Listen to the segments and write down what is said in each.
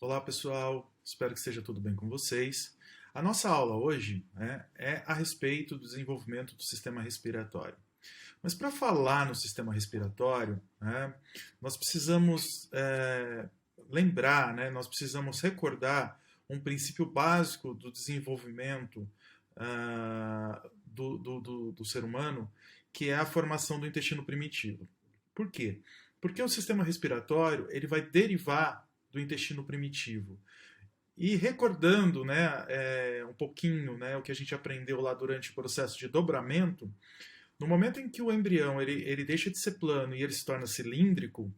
Olá pessoal, espero que esteja tudo bem com vocês. A nossa aula hoje, é a respeito do desenvolvimento do sistema respiratório. Mas para falar no sistema respiratório, nós precisamos lembrar, nós precisamos recordar um princípio básico do desenvolvimento do ser humano, que é a formação do intestino primitivo. Por quê? Porque o sistema respiratório ele vai derivar do intestino primitivo. E recordando um pouquinho o que a gente aprendeu lá durante o processo de dobramento, no momento em que o embrião ele deixa de ser plano e ele se torna cilíndrico,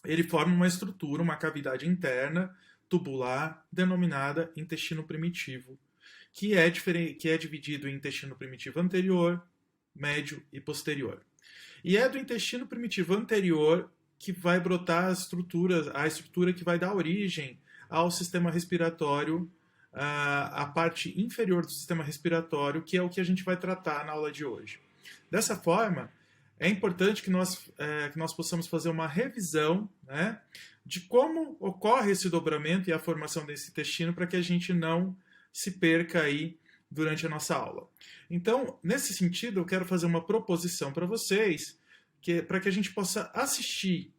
ele forma uma estrutura, uma cavidade interna tubular denominada intestino primitivo, que é dividido em intestino primitivo anterior, médio e posterior. E é do intestino primitivo anterior que vai brotar a estrutura que vai dar origem ao sistema respiratório, a parte inferior do sistema respiratório, que é o que a gente vai tratar na aula de hoje. Dessa forma, é importante que nós possamos fazer uma revisão de como ocorre esse dobramento e a formação desse intestino para que a gente não se perca aí durante a nossa aula. Então, nesse sentido, eu quero fazer uma proposição para vocês, para que a gente possa assistir,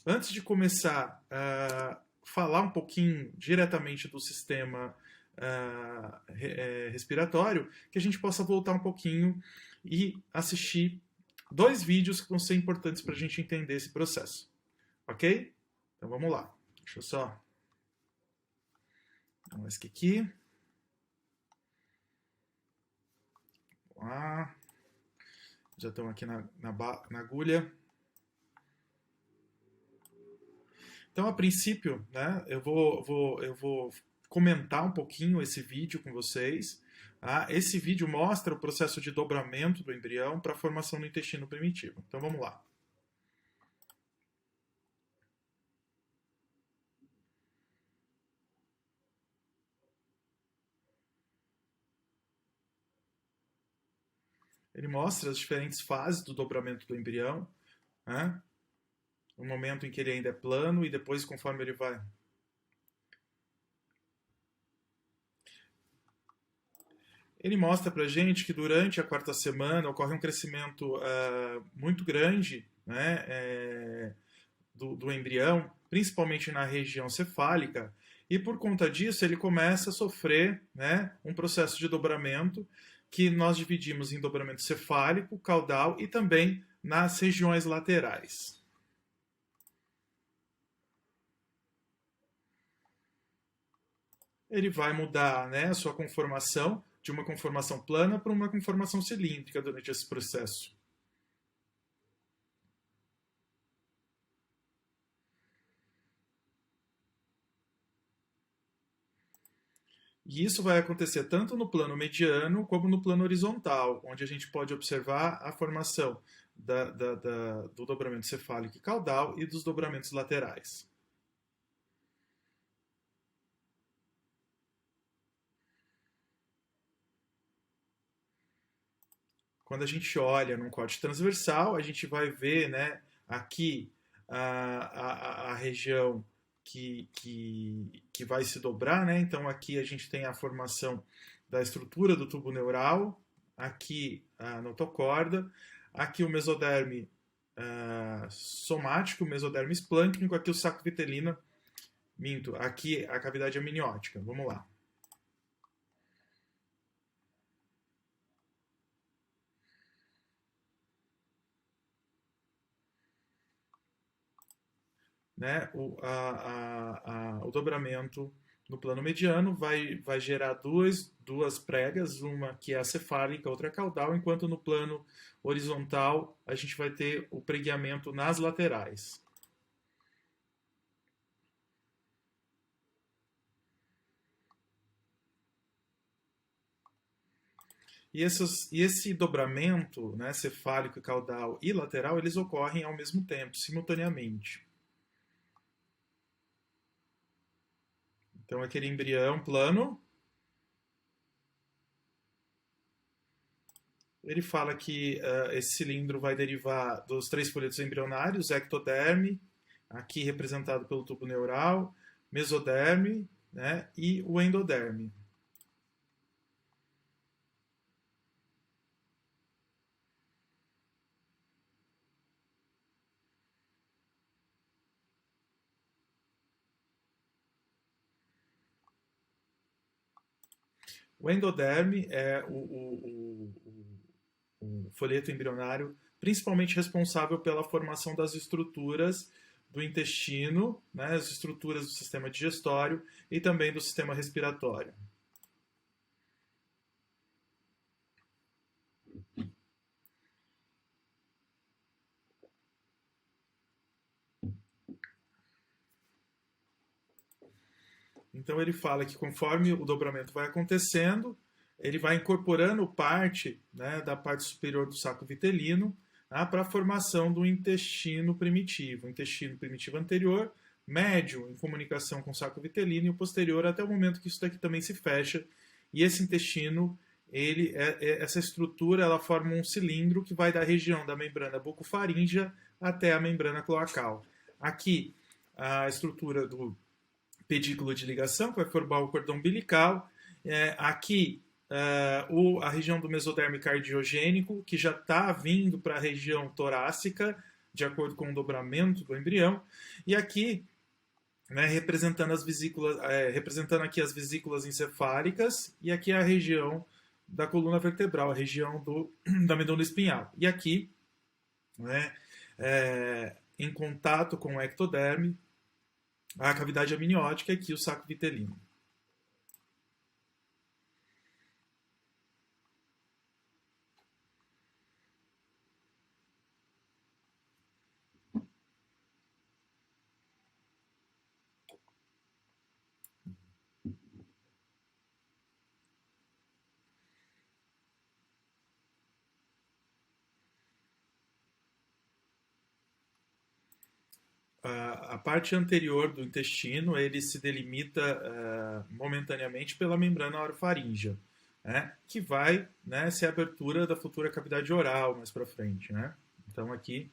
antes de começar a falar um pouquinho diretamente do sistema respiratório, que a gente possa voltar um pouquinho e assistir dois vídeos que vão ser importantes para a gente entender esse processo. Ok? Então vamos lá. Deixa eu só dar esse aqui. Vamos lá. Já estamos aqui na agulha. Então, a princípio, eu vou comentar um pouquinho esse vídeo com vocês. Esse vídeo mostra o processo de dobramento do embrião para a formação do intestino primitivo. Então, vamos lá. Ele mostra as diferentes fases do dobramento do embrião, o momento em que ele ainda é plano e depois conforme ele vai... Ele mostra pra gente que durante a quarta semana ocorre um crescimento muito grande do embrião, principalmente na região cefálica, e por conta disso ele começa a sofrer um processo de dobramento que nós dividimos em dobramento cefálico, caudal e também nas regiões laterais. Ele vai mudar a sua conformação de uma conformação plana para uma conformação cilíndrica durante esse processo. E isso vai acontecer tanto no plano mediano como no plano horizontal, onde a gente pode observar a formação do dobramento cefálico e caudal e dos dobramentos laterais. Quando a gente olha num corte transversal, a gente vai ver aqui a região que vai se dobrar, Então aqui a gente tem a formação da estrutura do tubo neural, aqui a notocorda, aqui o mesoderme somático, o mesoderme esplâncnico, aqui o saco vitelino, aqui a cavidade amniótica. Vamos lá. O dobramento no plano mediano vai gerar duas pregas, uma que é a cefálica, outra é caudal, enquanto no plano horizontal a gente vai ter o pregueamento nas laterais. E esse dobramento cefálico, caudal e lateral, eles ocorrem ao mesmo tempo, simultaneamente. Então, aquele embrião plano, ele fala que esse cilindro vai derivar dos três folhetos embrionários, ectoderme, aqui representado pelo tubo neural, mesoderme, né, e o endoderme. O endoderme é o folheto embrionário principalmente responsável pela formação das estruturas do intestino, né, as estruturas do sistema digestório e também do sistema respiratório. Então ele fala que conforme o dobramento vai acontecendo, ele vai incorporando parte, né, da parte superior do saco vitelino, né, para a formação do intestino primitivo. O intestino primitivo anterior, médio em comunicação com o saco vitelino e o posterior até o momento que isso daqui também se fecha. E esse intestino, essa estrutura, ela forma um cilindro que vai da região da membrana bucofaríngea até a membrana cloacal. Aqui, a estrutura do pedículo de ligação, que vai formar o cordão umbilical. Aqui, a região do mesoderme cardiogênico, que já está vindo para a região torácica, de acordo com o dobramento do embrião. E aqui, né, representando as vesículas, representando aqui as vesículas encefálicas, e aqui a região da coluna vertebral, a região da medula espinhal. E aqui, né, em contato com o ectoderme, a cavidade amniótica e aqui o saco vitelino. A parte anterior do intestino ele se delimita momentaneamente pela membrana orofaríngea, né, que vai, né, ser a abertura da futura cavidade oral mais para frente, né? Então aqui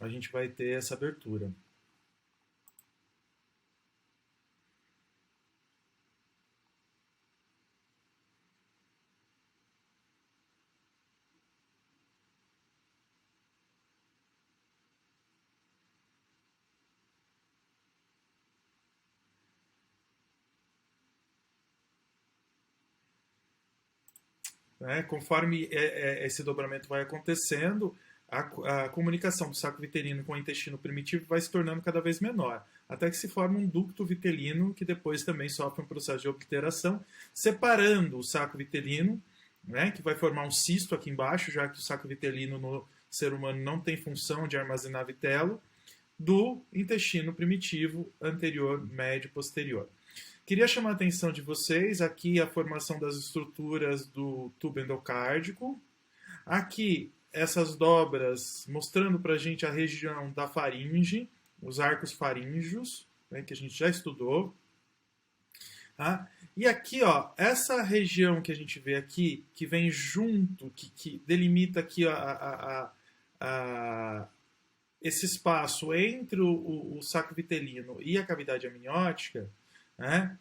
a gente vai ter essa abertura. Né? Conforme esse dobramento vai acontecendo, a comunicação do saco vitelino com o intestino primitivo vai se tornando cada vez menor, até que se forma um ducto vitelino, que depois também sofre um processo de obliteração, separando o saco vitelino, né, que vai formar um cisto aqui embaixo, já que o saco vitelino no ser humano não tem função de armazenar vitelo, do intestino primitivo anterior, médio, posterior. Queria chamar a atenção de vocês aqui a formação das estruturas do tubo endocárdico. Aqui, essas dobras mostrando para a gente a região da faringe, os arcos faríngeos, né, que a gente já estudou. Tá? E aqui, ó, essa região que a gente vê aqui, que vem junto, que delimita aqui esse espaço entre o saco vitelino e a cavidade amniótica, né,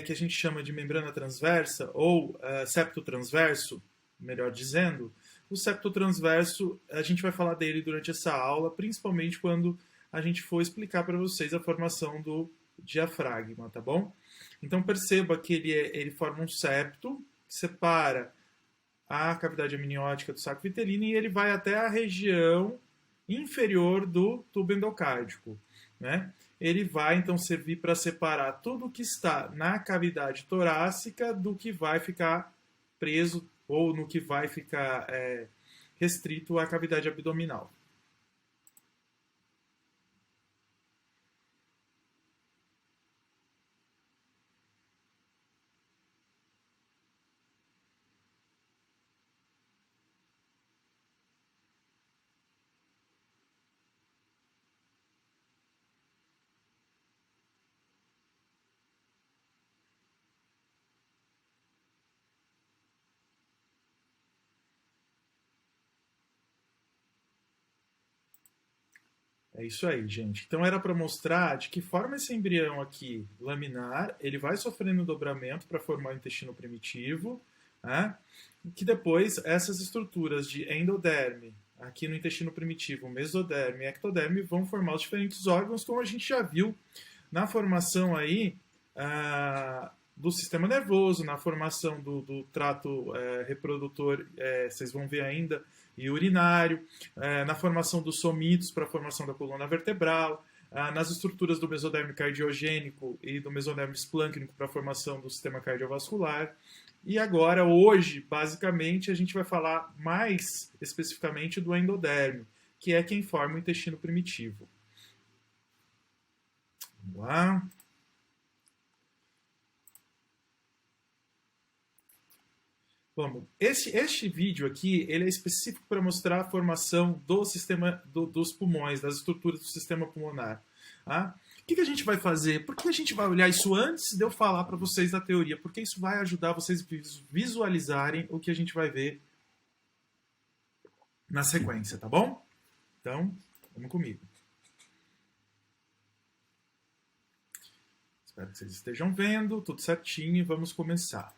que a gente chama de membrana transversa, ou septo transverso, melhor dizendo. O septo transverso, a gente vai falar dele durante essa aula, principalmente quando a gente for explicar para vocês a formação do diafragma, tá bom? Então perceba que ele forma um septo que separa a cavidade amniótica do saco vitelino e ele vai até a região inferior do tubo endocárdico, né? Ele vai então servir para separar tudo que está na cavidade torácica do que vai ficar preso ou no que vai ficar restrito à cavidade abdominal. É isso aí, gente. Então era para mostrar de que forma esse embrião aqui laminar, ele vai sofrendo dobramento para formar o intestino primitivo, né? Que depois essas estruturas de endoderme, aqui no intestino primitivo, mesoderme e ectoderme, vão formar os diferentes órgãos, como a gente já viu na formação aí do sistema nervoso, na formação do trato reprodutor, vocês vão ver ainda, e urinário, na formação dos somitos para a formação da coluna vertebral, nas estruturas do mesoderme cardiogênico e do mesoderme esplâncnico para a formação do sistema cardiovascular. E agora, hoje, basicamente, a gente vai falar mais especificamente do endoderme, que é quem forma o intestino primitivo. Vamos lá. Vamos. Este vídeo aqui ele é específico para mostrar a formação do sistema dos pulmões, das estruturas do sistema pulmonar. Tá? O que a gente vai fazer? Por que a gente vai olhar isso antes de eu falar para vocês da teoria? Porque isso vai ajudar vocês a visualizarem o que a gente vai ver na sequência, tá bom? Então, vamos comigo. Espero que vocês estejam vendo, tudo certinho, e vamos começar.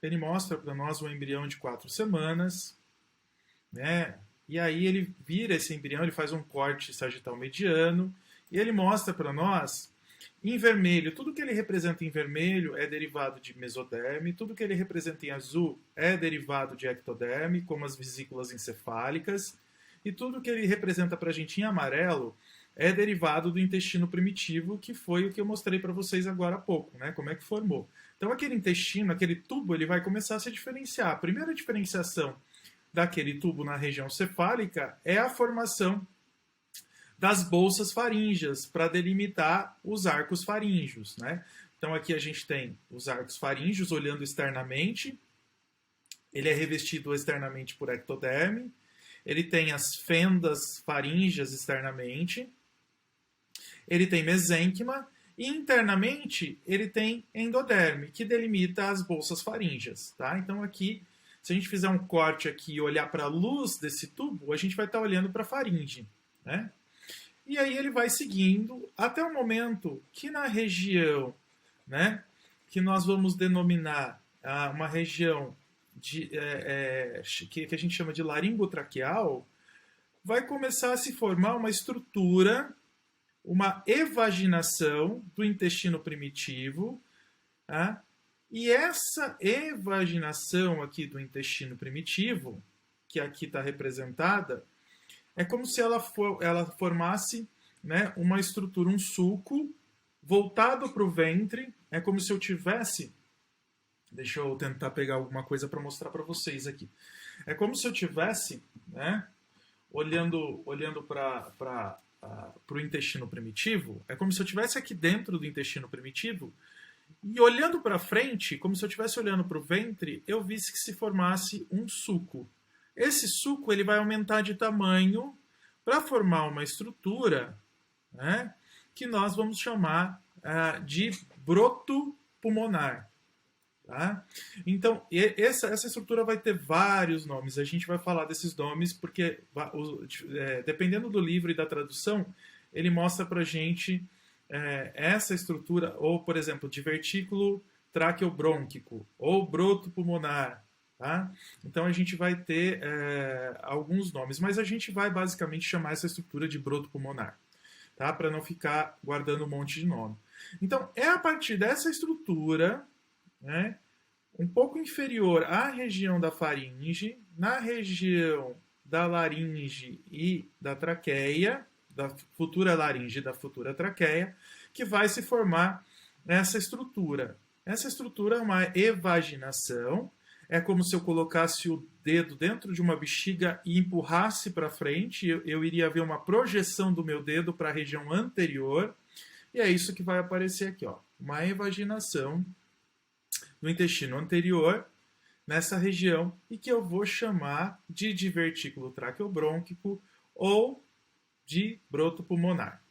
Ele mostra para nós um embrião de 4 semanas, né? E aí ele vira esse embrião, ele faz um corte sagital mediano, e ele mostra para nós, em vermelho, tudo que ele representa em vermelho é derivado de mesoderme, tudo que ele representa em azul é derivado de ectoderme, como as vesículas encefálicas, e tudo que ele representa para a gente em amarelo é derivado do intestino primitivo, que foi o que eu mostrei para vocês agora há pouco, né? Como é que formou. Então aquele intestino, aquele tubo, ele vai começar a se diferenciar. A primeira diferenciação daquele tubo na região cefálica é a formação das bolsas faríngeas para delimitar os arcos faríngeos, né? Então aqui a gente tem os arcos faríngeos olhando externamente. Ele é revestido externamente por ectoderme. Ele tem as fendas faríngeas externamente. Ele tem mesênquima. E internamente ele tem endoderme, que delimita as bolsas faríngeas. Tá? Então aqui, se a gente fizer um corte aqui e olhar para a luz desse tubo, a gente vai estar olhando para a faringe. Né? E aí ele vai seguindo até o momento que na região, né, que nós vamos denominar uma região que a gente chama de laringotraqueal, vai começar a se formar uma estrutura, uma evaginação do intestino primitivo, tá? E essa evaginação aqui do intestino primitivo, que aqui está representada, é como se ela formasse, né, uma estrutura, um sulco voltado para o ventre. É como se eu tivesse... Deixa eu tentar pegar alguma coisa para mostrar para vocês aqui. É como se eu tivesse, né, olhando para o intestino primitivo, é como se eu estivesse aqui dentro do intestino primitivo e olhando para frente, como se eu estivesse olhando para o ventre, eu visse que se formasse um suco. Esse suco ele vai aumentar de tamanho para formar uma estrutura, né, que nós vamos chamar de broto pulmonar. Tá? Então, essa estrutura vai ter vários nomes. A gente vai falar desses nomes porque, dependendo do livro e da tradução, ele mostra para a gente essa estrutura, ou, por exemplo, divertículo traqueobrônquico, ou broto pulmonar. Tá? Então, a gente vai ter alguns nomes, mas a gente vai basicamente chamar essa estrutura de broto pulmonar, tá? Para não ficar guardando um monte de nome. Então, é a partir dessa estrutura, né, um pouco inferior à região da faringe, na região da laringe e da traqueia, da futura laringe e da futura traqueia, que vai se formar essa estrutura. Essa estrutura é uma evaginação, é como se eu colocasse o dedo dentro de uma bexiga e empurrasse para frente, eu iria ver uma projeção do meu dedo para a região anterior, e é isso que vai aparecer aqui, ó, uma evaginação no intestino anterior, nessa região, e que eu vou chamar de divertículo traqueobrônquico ou de broto pulmonar.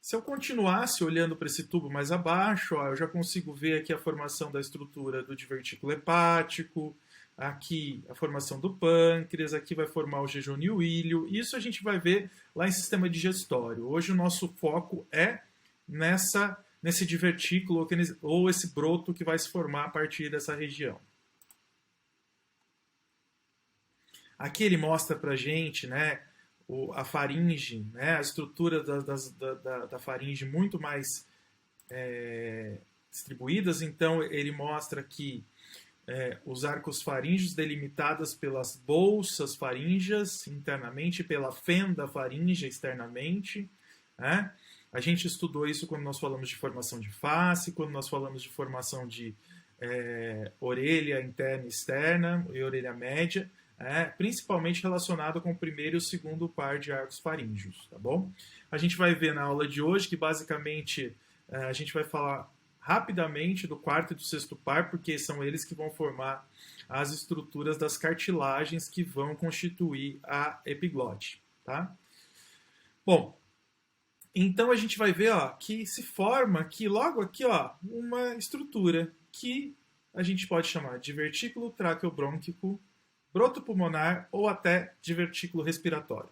Se eu continuasse olhando para esse tubo mais abaixo, ó, eu já consigo ver aqui a formação da estrutura do divertículo hepático, aqui a formação do pâncreas, aqui vai formar o jejum e o ilho. Isso a gente vai ver lá em sistema digestório. Hoje o nosso foco é nesse divertículo ou esse broto que vai se formar a partir dessa região. Aqui ele mostra para a gente, né, a faringe, né, a estrutura da faringe muito mais distribuídas. Então ele mostra aqui os arcos faríngeos delimitadas pelas bolsas faríngeas internamente, pela fenda faríngea externamente. Né? A gente estudou isso quando nós falamos de formação de face, quando nós falamos de formação de orelha interna e externa e orelha média. Principalmente relacionado com o primeiro e o segundo par de arcos faríngeos, tá bom? A gente vai ver na aula de hoje que basicamente a gente vai falar rapidamente do quarto e do sexto par, porque são eles que vão formar as estruturas das cartilagens que vão constituir a epiglote, tá? Bom, então a gente vai ver, ó, que se forma aqui, logo aqui, ó, uma estrutura que a gente pode chamar de divertículo traqueobrônquico, broto pulmonar ou até divertículo respiratório,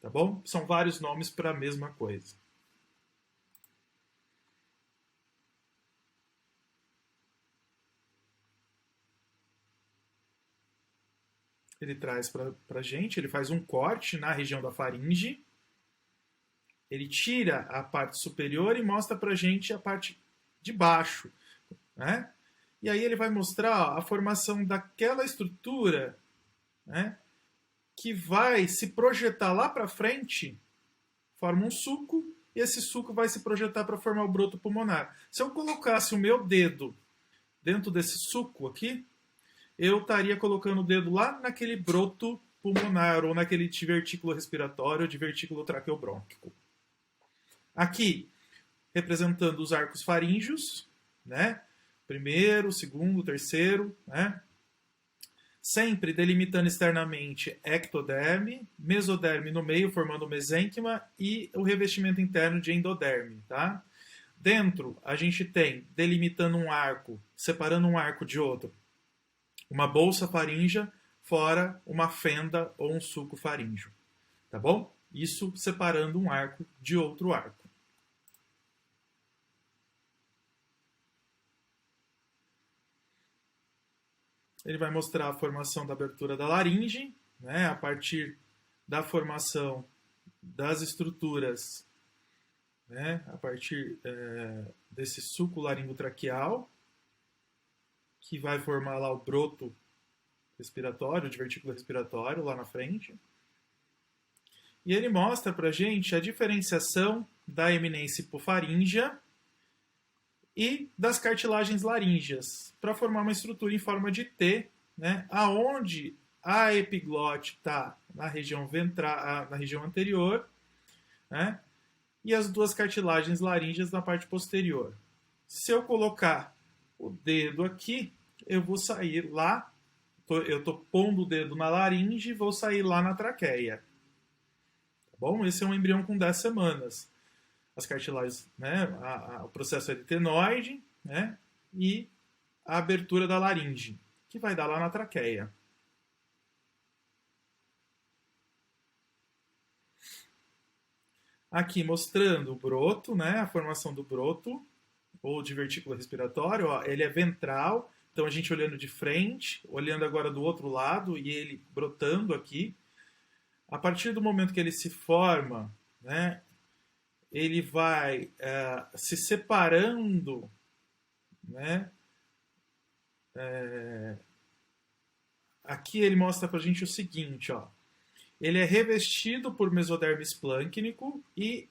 tá bom? São vários nomes para a mesma coisa. Ele traz para a gente, ele faz um corte na região da faringe, ele tira a parte superior e mostra para a gente a parte de baixo, né? E aí ele vai mostrar, ó, a formação daquela estrutura, né, que vai se projetar lá para frente, forma um suco, e esse suco vai se projetar para formar o broto pulmonar. Se eu colocasse o meu dedo dentro desse suco aqui, eu estaria colocando o dedo lá naquele broto pulmonar, ou naquele divertículo respiratório, ou divertículo traqueobrônquico. Aqui, representando os arcos faríngeos, né? Primeiro, segundo, terceiro, né? Sempre delimitando externamente ectoderme, mesoderme no meio, formando o mesênquima, e o revestimento interno de endoderme, tá? Dentro, a gente tem, delimitando um arco, separando um arco de outro, uma bolsa faríngea, fora uma fenda ou um suco faríngeo, tá bom? Isso separando um arco de outro arco. Ele vai mostrar a formação da abertura da laringe, né, a partir da formação das estruturas, né, a partir desse suco laringotraqueal, que vai formar lá o broto respiratório, o divertículo respiratório lá na frente. E ele mostra para a gente a diferenciação da eminência hipofaríngea e das cartilagens laríngeas, para formar uma estrutura em forma de T, né, aonde a epiglote está na região ventral, na região anterior, né, e as duas cartilagens laríngeas na parte posterior. Se eu colocar o dedo aqui, eu vou sair lá, eu estou pondo o dedo na laringe e vou sair lá na traqueia. Tá bom? Esse é um embrião com 10 semanas. As cartilagens, né, o processo eritenoide, né, e a abertura da laringe, que vai dar lá na traqueia. Aqui mostrando o broto, né, a formação do broto, ou divertículo respiratório, ó, ele é ventral, então a gente olhando de frente, olhando agora do outro lado e ele brotando aqui. A partir do momento que ele se forma, né, ele vai se separando, né? Aqui ele mostra para a gente o seguinte, ó. Ele é revestido por mesoderme esplâncnico e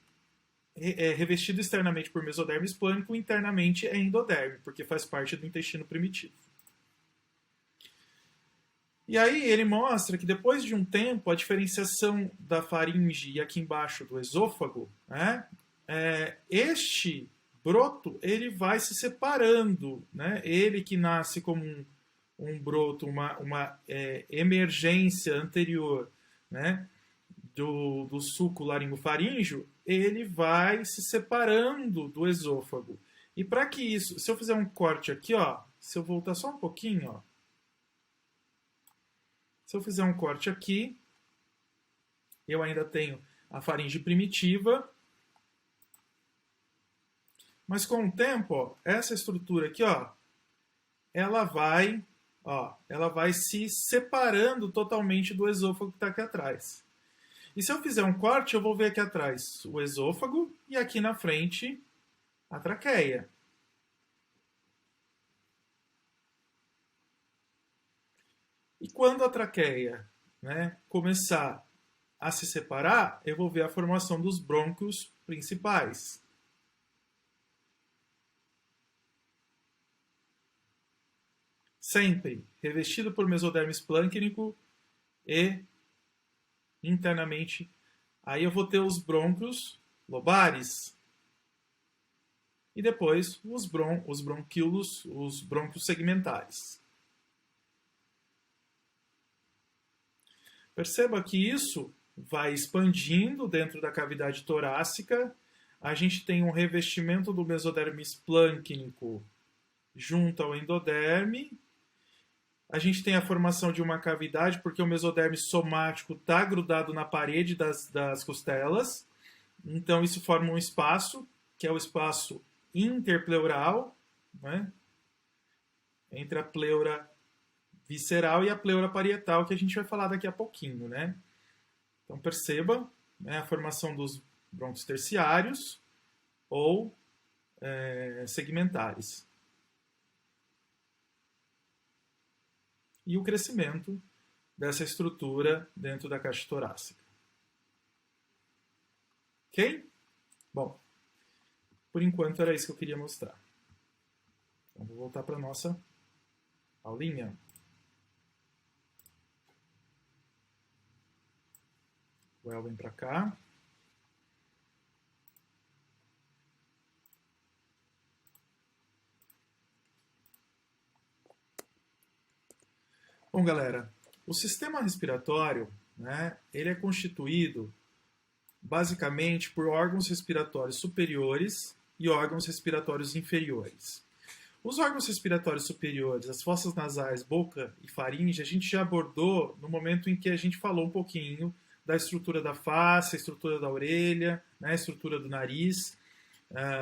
é revestido externamente por mesoderme esplâncnico, internamente é endoderme, porque faz parte do intestino primitivo. E aí ele mostra que depois de um tempo, a diferenciação da faringe e aqui embaixo do esôfago, né, este broto ele vai se separando, né? Ele que nasce como um broto, uma emergência anterior, né, do suco laringofaríngeo, ele vai se separando do esôfago. E para que isso, se eu fizer um corte aqui, ó, se eu voltar só um pouquinho, ó, se eu fizer um corte aqui, eu ainda tenho a faringe primitiva, mas com o tempo, ó, essa estrutura aqui, ó, ela vai se separando totalmente do esôfago que está aqui atrás. E se eu fizer um corte, eu vou ver aqui atrás o esôfago e aqui na frente a traqueia. E quando a traqueia, né, começar a se separar, eu vou ver a formação dos brônquios principais. Sempre revestido por mesodermo esplâncnico e internamente. Aí eu vou ter os brônquios lobares e depois os bronquíolos, os brônquios segmentares. Perceba que isso vai expandindo dentro da cavidade torácica. A gente tem um revestimento do mesodermo esplâncnico junto ao endoderme. A gente tem a formação de uma cavidade porque o mesoderme somático está grudado na parede das costelas. Então isso forma um espaço, que é o espaço interpleural, né, entre a pleura visceral e a pleura parietal, que a gente vai falar daqui a pouquinho, né? Então perceba, né, a formação dos brônquios terciários ou segmentares. E o crescimento dessa estrutura dentro da caixa torácica. Ok? Bom, por enquanto era isso que eu queria mostrar. Então vou voltar para a nossa aulinha. O El vem para cá. Bom, galera, o sistema respiratório, né, ele é constituído basicamente por órgãos respiratórios superiores e órgãos respiratórios inferiores. Os órgãos respiratórios superiores, as fossas nasais, boca e faringe, a gente já abordou no momento em que a gente falou um pouquinho da estrutura da face, a estrutura da orelha, né, a estrutura do nariz,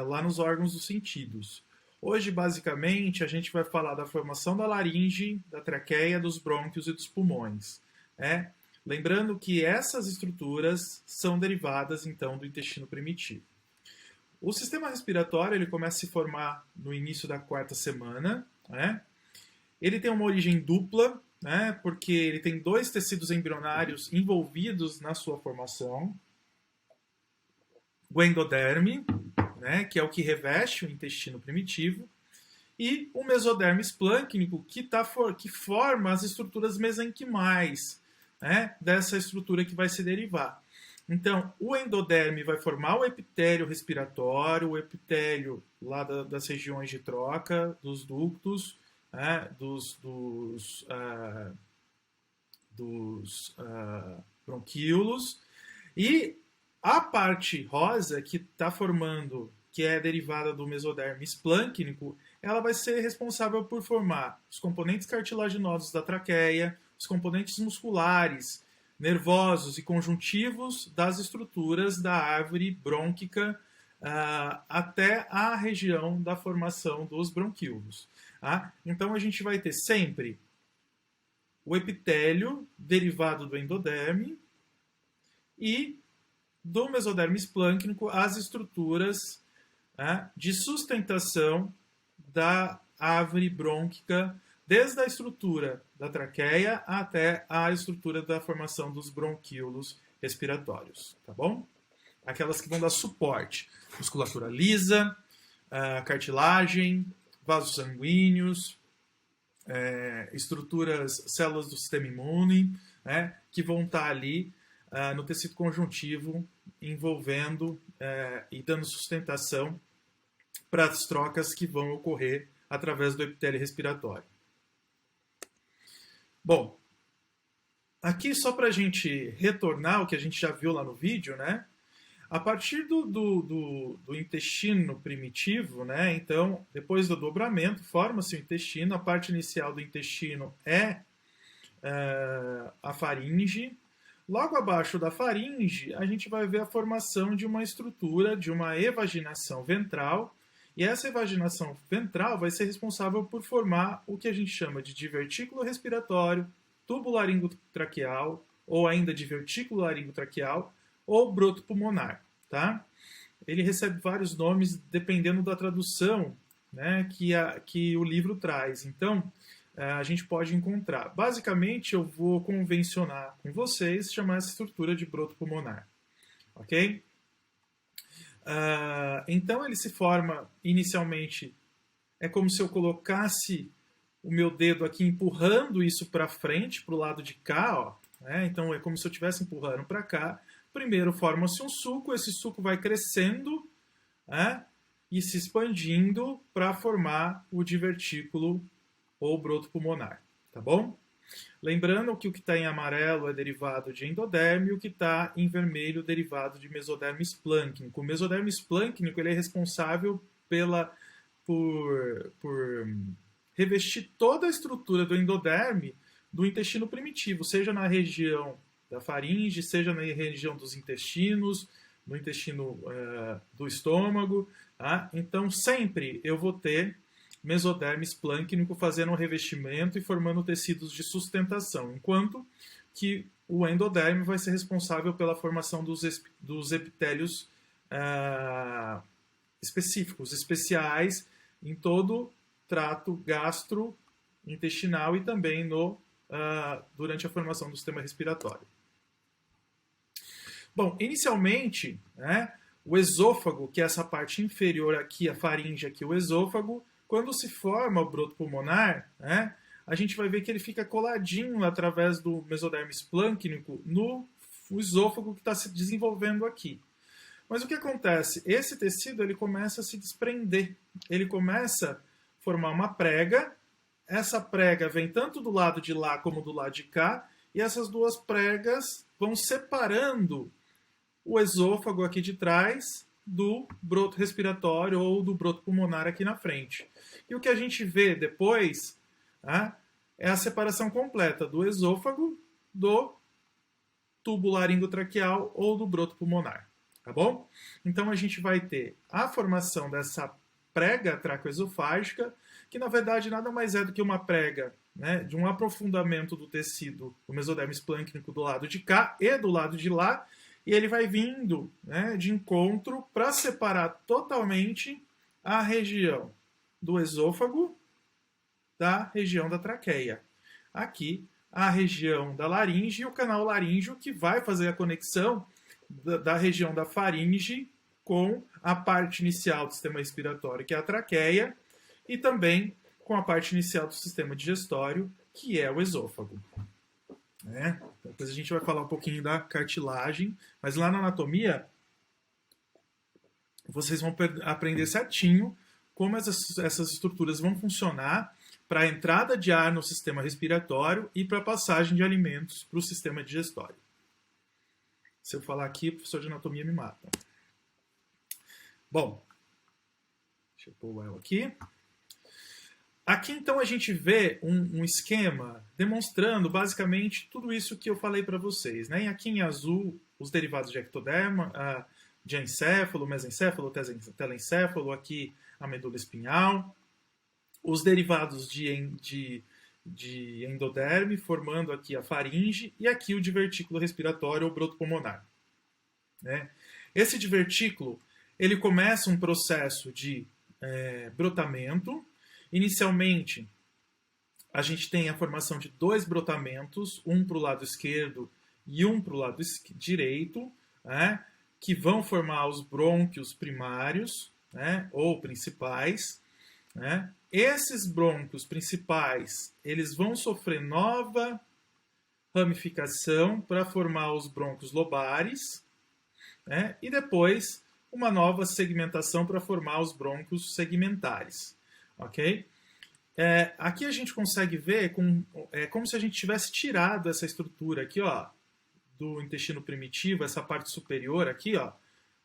lá nos órgãos dos sentidos. Hoje, basicamente, a gente vai falar da formação da laringe, da traqueia, dos brônquios e dos pulmões. Né? Lembrando que essas estruturas são derivadas, então, do intestino primitivo. O sistema respiratório ele começa a se formar no início da quarta semana. Né? Ele tem uma origem dupla, né? Porque ele tem dois tecidos embrionários envolvidos na sua formação. O endoderme, né, que é o que reveste o intestino primitivo, e o mesoderme esplâncnico, que forma as estruturas mesenquimais, né, dessa estrutura que vai se derivar. Então, o endoderme vai formar o epitélio respiratório, o epitélio lá das regiões de troca, dos ductos, né, dos bronquíolos, e a parte rosa que está formando, que é derivada do mesoderme esplâncnico, ela vai ser responsável por formar os componentes cartilaginosos da traqueia, os componentes musculares, nervosos e conjuntivos das estruturas da árvore brônquica até a região da formação dos bronquíolos. Tá? Então a gente vai ter sempre o epitélio derivado do endoderme e do mesoderme esplâncnico as estruturas de sustentação da árvore brônquica, desde a estrutura da traqueia até a estrutura da formação dos bronquíolos respiratórios, tá bom? Aquelas que vão dar suporte, musculatura lisa, cartilagem, vasos sanguíneos, estruturas, células do sistema imune, né, que vão estar ali no tecido conjuntivo, envolvendo e dando sustentação para as trocas que vão ocorrer através do epitélio respiratório. Bom, aqui só para a gente retornar o que a gente já viu lá no vídeo, né? A partir do intestino primitivo, né? Então, depois do dobramento, forma-se o intestino. A parte inicial do intestino é a faringe. Logo abaixo da faringe, a gente vai ver a formação de uma estrutura, de uma evaginação ventral. E essa evaginação ventral vai ser responsável por formar o que a gente chama de divertículo respiratório, tubo laringotraqueal, ou ainda divertículo laringotraqueal, ou broto pulmonar. Tá? Ele recebe vários nomes dependendo da tradução, né, que o livro traz. Então, a gente pode encontrar. Basicamente, eu vou convencionar com vocês, chamar essa estrutura de broto pulmonar. Ok? Então, ele se forma inicialmente, é como se eu colocasse o meu dedo aqui empurrando isso para frente, para o lado de cá, ó, né? Então, é como se eu estivesse empurrando para cá. Primeiro forma-se um suco, esse suco vai crescendo, né, e se expandindo para formar o divertículo ou broto pulmonar, tá bom? Lembrando que o que está em amarelo é derivado de endoderme e o que está em vermelho é derivado de mesoderme esplâncnico. O mesoderme esplâncnico ele é responsável por revestir toda a estrutura do endoderme do intestino primitivo, seja na região da faringe, seja na região dos intestinos, no intestino do estômago. Tá? Então, sempre eu vou ter mesoderme esplâncnico fazendo um revestimento e formando tecidos de sustentação, enquanto que o endoderme vai ser responsável pela formação dos epitélios específicos, especiais, em todo o trato gastrointestinal e também durante a formação do sistema respiratório. Bom, inicialmente, né, o esôfago, que é essa parte inferior aqui, a faringe aqui, o esôfago, quando se forma o broto pulmonar, né, a gente vai ver que ele fica coladinho através do mesoderme esplâncnico no esôfago que está se desenvolvendo aqui. Mas o que acontece? Esse tecido ele começa a se desprender, ele começa a formar uma prega, essa prega vem tanto do lado de lá como do lado de cá, e essas duas pregas vão separando o esôfago aqui de trás do broto respiratório ou do broto pulmonar aqui na frente. E o que a gente vê depois, né, é a separação completa do esôfago do tubo laringotraqueal ou do broto pulmonar. Tá bom? Então a gente vai ter a formação dessa prega traqueoesofágica, que na verdade nada mais é do que uma prega, né, de um aprofundamento do tecido do mesoderme esplâncnico do lado de cá e do lado de lá, e ele vai vindo, né, de encontro para separar totalmente a região do esôfago da região da traqueia. Aqui, a região da laringe e o canal laríngeo que vai fazer a conexão da região da faringe com a parte inicial do sistema respiratório, que é a traqueia, e também com a parte inicial do sistema digestório, que é o esôfago. Depois a gente vai falar um pouquinho da cartilagem, mas lá na anatomia vocês vão aprender certinho como essas estruturas vão funcionar para a entrada de ar no sistema respiratório e para a passagem de alimentos para o sistema digestório. Se eu falar aqui, o professor de anatomia me mata. Bom, deixa eu pôr o El aqui. Aqui, então, a gente vê um esquema demonstrando, basicamente, tudo isso que eu falei para vocês. Né? E aqui em azul, os derivados de ectoderma, de encéfalo, mesencéfalo, telencéfalo, aqui a medula espinhal. Os derivados de endoderme, formando aqui a faringe, e aqui o divertículo respiratório ou broto pulmonar. Né? Esse divertículo, ele começa um processo de brotamento. Inicialmente, a gente tem a formação de dois brotamentos, um para o lado esquerdo e um para o lado direito, né, que vão formar os brônquios primários, né, ou principais. Né. Esses brônquios principais, eles vão sofrer nova ramificação para formar os brônquios lobares, né, e depois uma nova segmentação para formar os brônquios segmentares. Ok? Aqui a gente consegue ver como se a gente tivesse tirado essa estrutura aqui, ó, do intestino primitivo, essa parte superior aqui, ó,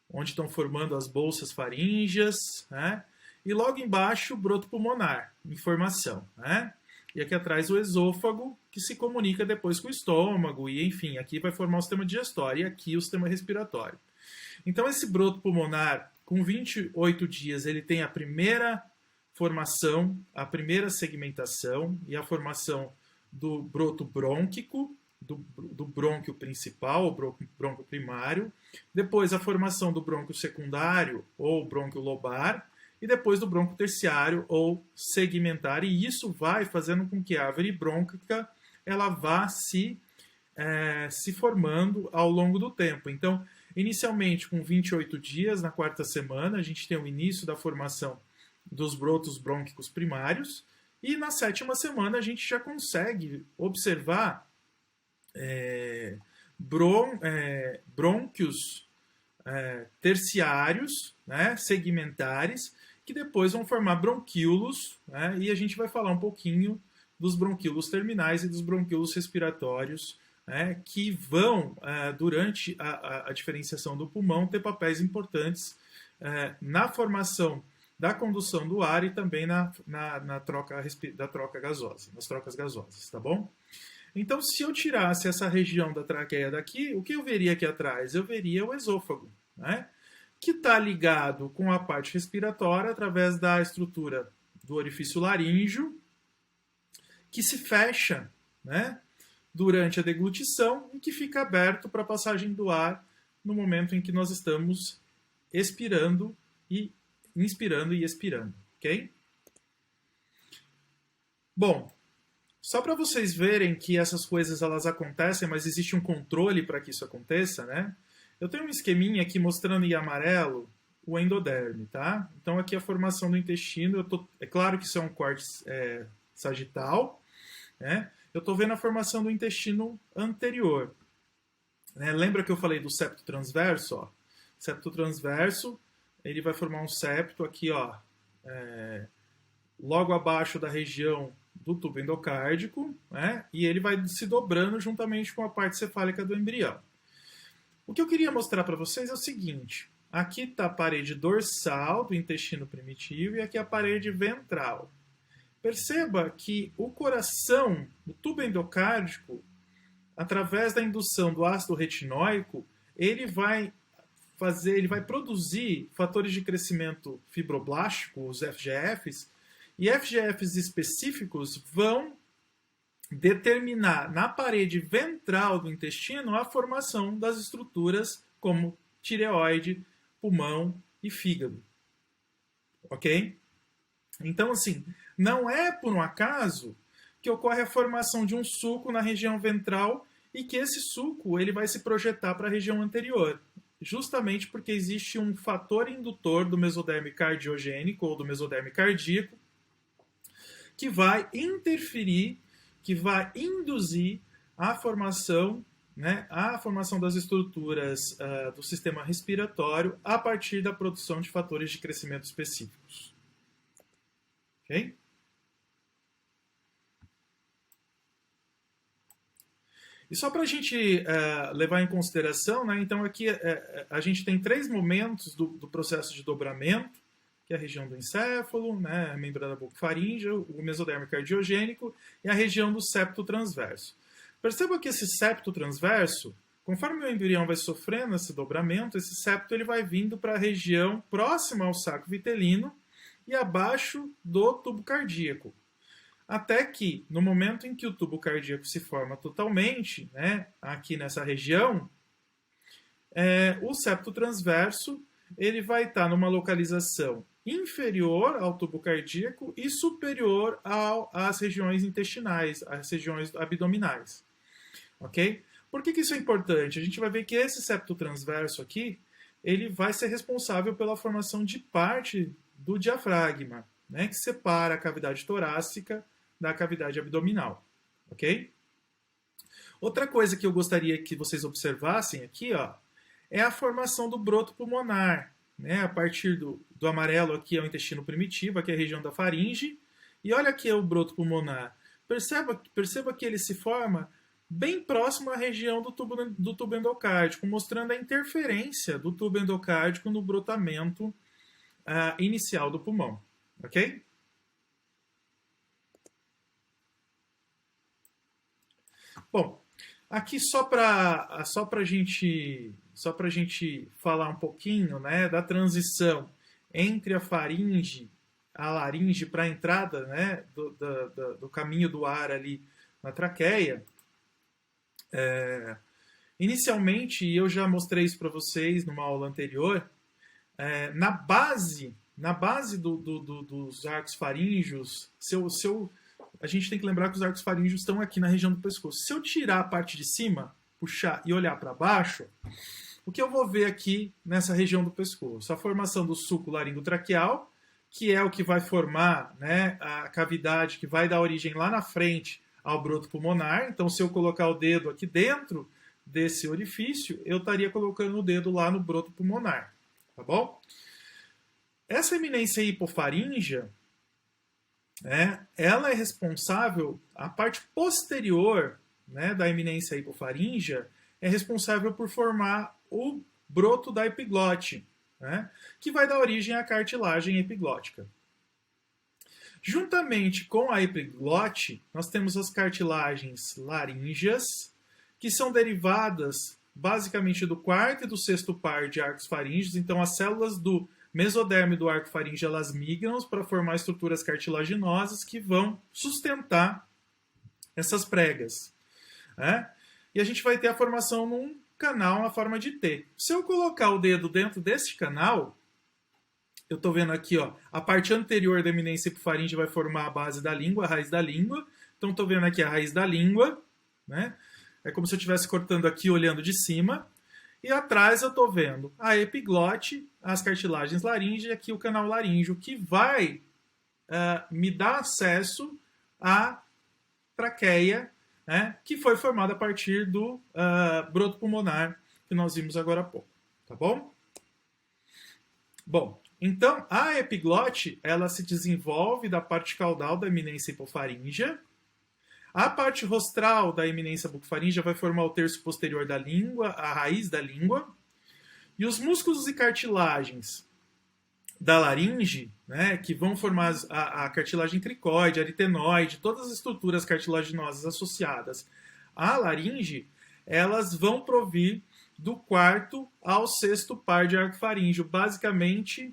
onde estão formando as bolsas faríngeas, né? E logo embaixo o broto pulmonar, informação, né? E aqui atrás o esôfago, que se comunica depois com o estômago, e enfim, aqui vai formar o sistema digestório, e aqui o sistema respiratório. Então esse broto pulmonar, com 28 dias, ele tem a primeira formação, a primeira segmentação e a formação do broto brônquico, do brônquio principal, ou brônquio primário, depois a formação do brônquio secundário, ou brônquio lobar, e depois do brônquio terciário, ou segmentar, e isso vai fazendo com que a árvore brônquica ela vá se formando ao longo do tempo. Então, inicialmente com 28 dias, na quarta semana, a gente tem o início da formação dos brotos brônquicos primários, e na sétima semana a gente já consegue observar brônquios terciários, né, segmentares, que depois vão formar bronquíolos, né, e a gente vai falar um pouquinho dos bronquíolos terminais e dos bronquíolos respiratórios, né, que vão, durante a diferenciação do pulmão, ter papéis importantes na formação da condução do ar e também na troca gasosa, nas trocas gasosas, tá bom? Então, se eu tirasse essa região da traqueia daqui, o que eu veria aqui atrás? Eu veria o esôfago, né? Que está ligado com a parte respiratória através da estrutura do orifício laríngeo, que se fecha, né, durante a deglutição e que fica aberto para a passagem do ar no momento em que nós estamos inspirando e expirando, ok? Bom, só para vocês verem que essas coisas elas acontecem, mas existe um controle para que isso aconteça, né? Eu tenho um esqueminha aqui mostrando em amarelo o endoderme, tá? Então aqui a formação do intestino, é claro que isso é um corte sagital, né? Eu estou vendo a formação do intestino anterior. Né? Lembra que eu falei do septo transverso? Ó? Septo transverso, ele vai formar um septo aqui, ó, logo abaixo da região do tubo endocárdico, né? E ele vai se dobrando juntamente com a parte cefálica do embrião. O que eu queria mostrar para vocês é o seguinte: aqui está a parede dorsal do intestino primitivo e aqui a parede ventral. Perceba que o coração, o tubo endocárdico, através da indução do ácido retinóico, ele vai produzir fatores de crescimento fibroblástico, os FGFs, e FGFs específicos vão determinar na parede ventral do intestino a formação das estruturas como tireoide, pulmão e fígado. Ok? Então, assim, não é por um acaso que ocorre a formação de um sulco na região ventral e que esse sulco ele vai se projetar para a região anterior. Justamente porque existe um fator indutor do mesoderme cardiogênico ou do mesoderme cardíaco que vai interferir, que vai induzir a formação, né, das estruturas do sistema respiratório a partir da produção de fatores de crescimento específicos. Ok? E só para a gente levar em consideração, né, então aqui a gente tem 3 momentos do processo de dobramento, que é a região do encéfalo, né, a membrana bucofaríngea, o mesoderme cardiogênico e a região do septo transverso. Perceba que esse septo transverso, conforme o embrião vai sofrendo esse dobramento, esse septo ele vai vindo para a região próxima ao saco vitelino e abaixo do tubo cardíaco. Até que, no momento em que o tubo cardíaco se forma totalmente, né, aqui nessa região, o septo transverso ele vai estar numa localização inferior ao tubo cardíaco e superior às regiões intestinais, às regiões abdominais. Ok? Por que isso é importante? A gente vai ver que esse septo transverso aqui, ele vai ser responsável pela formação de parte do diafragma, né, que separa a cavidade torácica da cavidade abdominal. Ok? Outra coisa que eu gostaria que vocês observassem aqui, ó, é a formação do broto pulmonar. Né? A partir do amarelo aqui é o intestino primitivo, aqui é a região da faringe. E olha aqui é o broto pulmonar. Perceba que ele se forma bem próximo à região do tubo endocárdico, mostrando a interferência do tubo endocárdico no brotamento inicial do pulmão. Ok? Bom, aqui só para a gente falar um pouquinho, né, da transição entre a faringe, a laringe para a entrada, né, do caminho do ar ali na traqueia. Inicialmente, e eu já mostrei isso para vocês numa aula anterior, na base dos arcos faríngeos, a gente tem que lembrar que os arcos faríngeos estão aqui na região do pescoço. Se eu tirar a parte de cima, puxar e olhar para baixo, o que eu vou ver aqui nessa região do pescoço? A formação do sulco laringotraqueal, que é o que vai formar, né, a cavidade que vai dar origem lá na frente ao broto pulmonar. Então, se eu colocar o dedo aqui dentro desse orifício, eu estaria colocando o dedo lá no broto pulmonar. Tá bom? Essa eminência hipofaríngea, ela é responsável, a parte posterior, né, da eminência hipofaríngea é responsável por formar o broto da epiglote, né, que vai dar origem à cartilagem epiglótica. Juntamente com a epiglote, nós temos as cartilagens laríngeas, que são derivadas basicamente do quarto e do sexto par de arcos faríngeos. Então, as células do mesoderme do arco faríngeo, elas migram para formar estruturas cartilaginosas que vão sustentar essas pregas. Né? E a gente vai ter a formação num canal na forma de T. Se eu colocar o dedo dentro desse canal, eu estou vendo aqui, ó, a parte anterior da eminência hipofaríngea vai formar a base da língua, a raiz da língua. Então, estou vendo aqui a raiz da língua, né? É como se eu estivesse cortando aqui, olhando de cima. E atrás eu estou vendo a epiglote, as cartilagens laríngeas e aqui o canal laríngeo, que vai me dar acesso à traqueia, né, que foi formada a partir do broto pulmonar que nós vimos agora há pouco. Tá bom? Bom, então a epiglote ela se desenvolve da parte caudal da eminência hipofaríngea. A parte rostral da eminência bucofaríngea vai formar o terço posterior da língua, a raiz da língua. E os músculos e cartilagens da laringe, né, que vão formar a cartilagem cricoide, aritenoide, todas as estruturas cartilaginosas associadas à laringe, elas vão provir do quarto ao sexto par de arco faríngeo, basicamente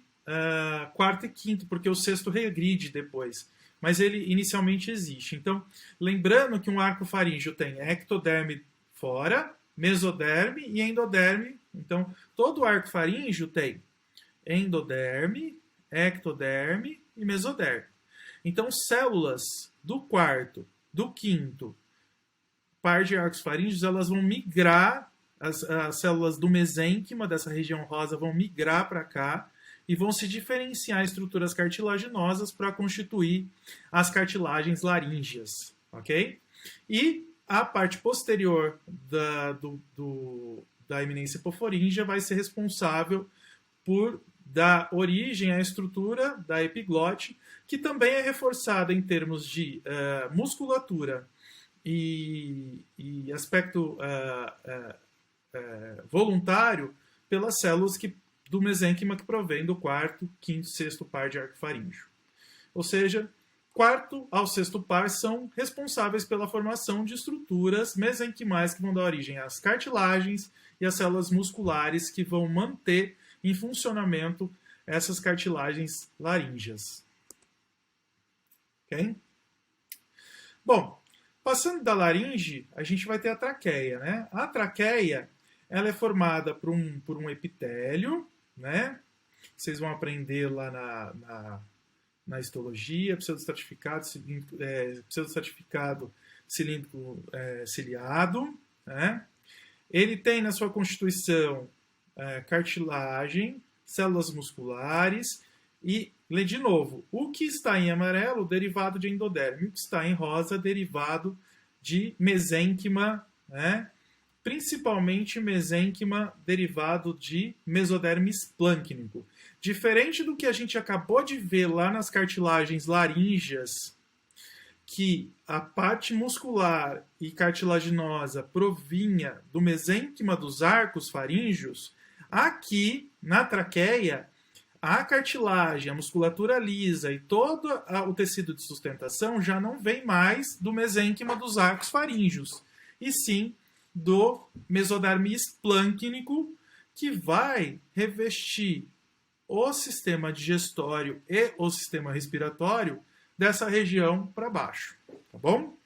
quarto e quinto, porque o sexto regride depois. Mas ele inicialmente existe. Então, lembrando que um arco faríngeo tem ectoderme fora, mesoderme e endoderme. Então, todo arco faríngeo tem endoderme, ectoderme e mesoderme. Então, células do quarto, do quinto par de arcos faríngeos, elas vão migrar, as células do mesênquima, dessa região rosa, vão migrar para cá, e vão se diferenciar em estruturas cartilaginosas para constituir as cartilagens laríngeas, ok? E a parte posterior da eminência hipofaríngea vai ser responsável por dar origem à estrutura da epiglote, que também é reforçada em termos de musculatura e aspecto voluntário pelas células do mesênquima que provém do quarto, quinto, sexto par de arco faríngeo. Ou seja, quarto ao sexto par são responsáveis pela formação de estruturas mesenquimais que vão dar origem às cartilagens e às células musculares que vão manter em funcionamento essas cartilagens laríngeas. Ok? Bom, passando da laringe, a gente vai ter a traqueia, né? A traqueia, ela é formada por um epitélio, né? Vocês vão aprender lá na histologia, pseudoestratificado cilíndrico ciliado, né? Ele tem na sua constituição cartilagem, células musculares e, de novo, o que está em amarelo, derivado de endoderme, o que está em rosa, derivado de mesênquima, né? Principalmente mesênquima derivado de mesoderme esplâncnico. Diferente do que a gente acabou de ver lá nas cartilagens laríngeas, que a parte muscular e cartilaginosa provinha do mesênquima dos arcos faríngeos, aqui na traqueia, a cartilagem, a musculatura lisa e todo o tecido de sustentação já não vem mais do mesênquima dos arcos faríngeos, e sim do mesoderme esplâncnico, que vai revestir o sistema digestório e o sistema respiratório dessa região para baixo, tá bom?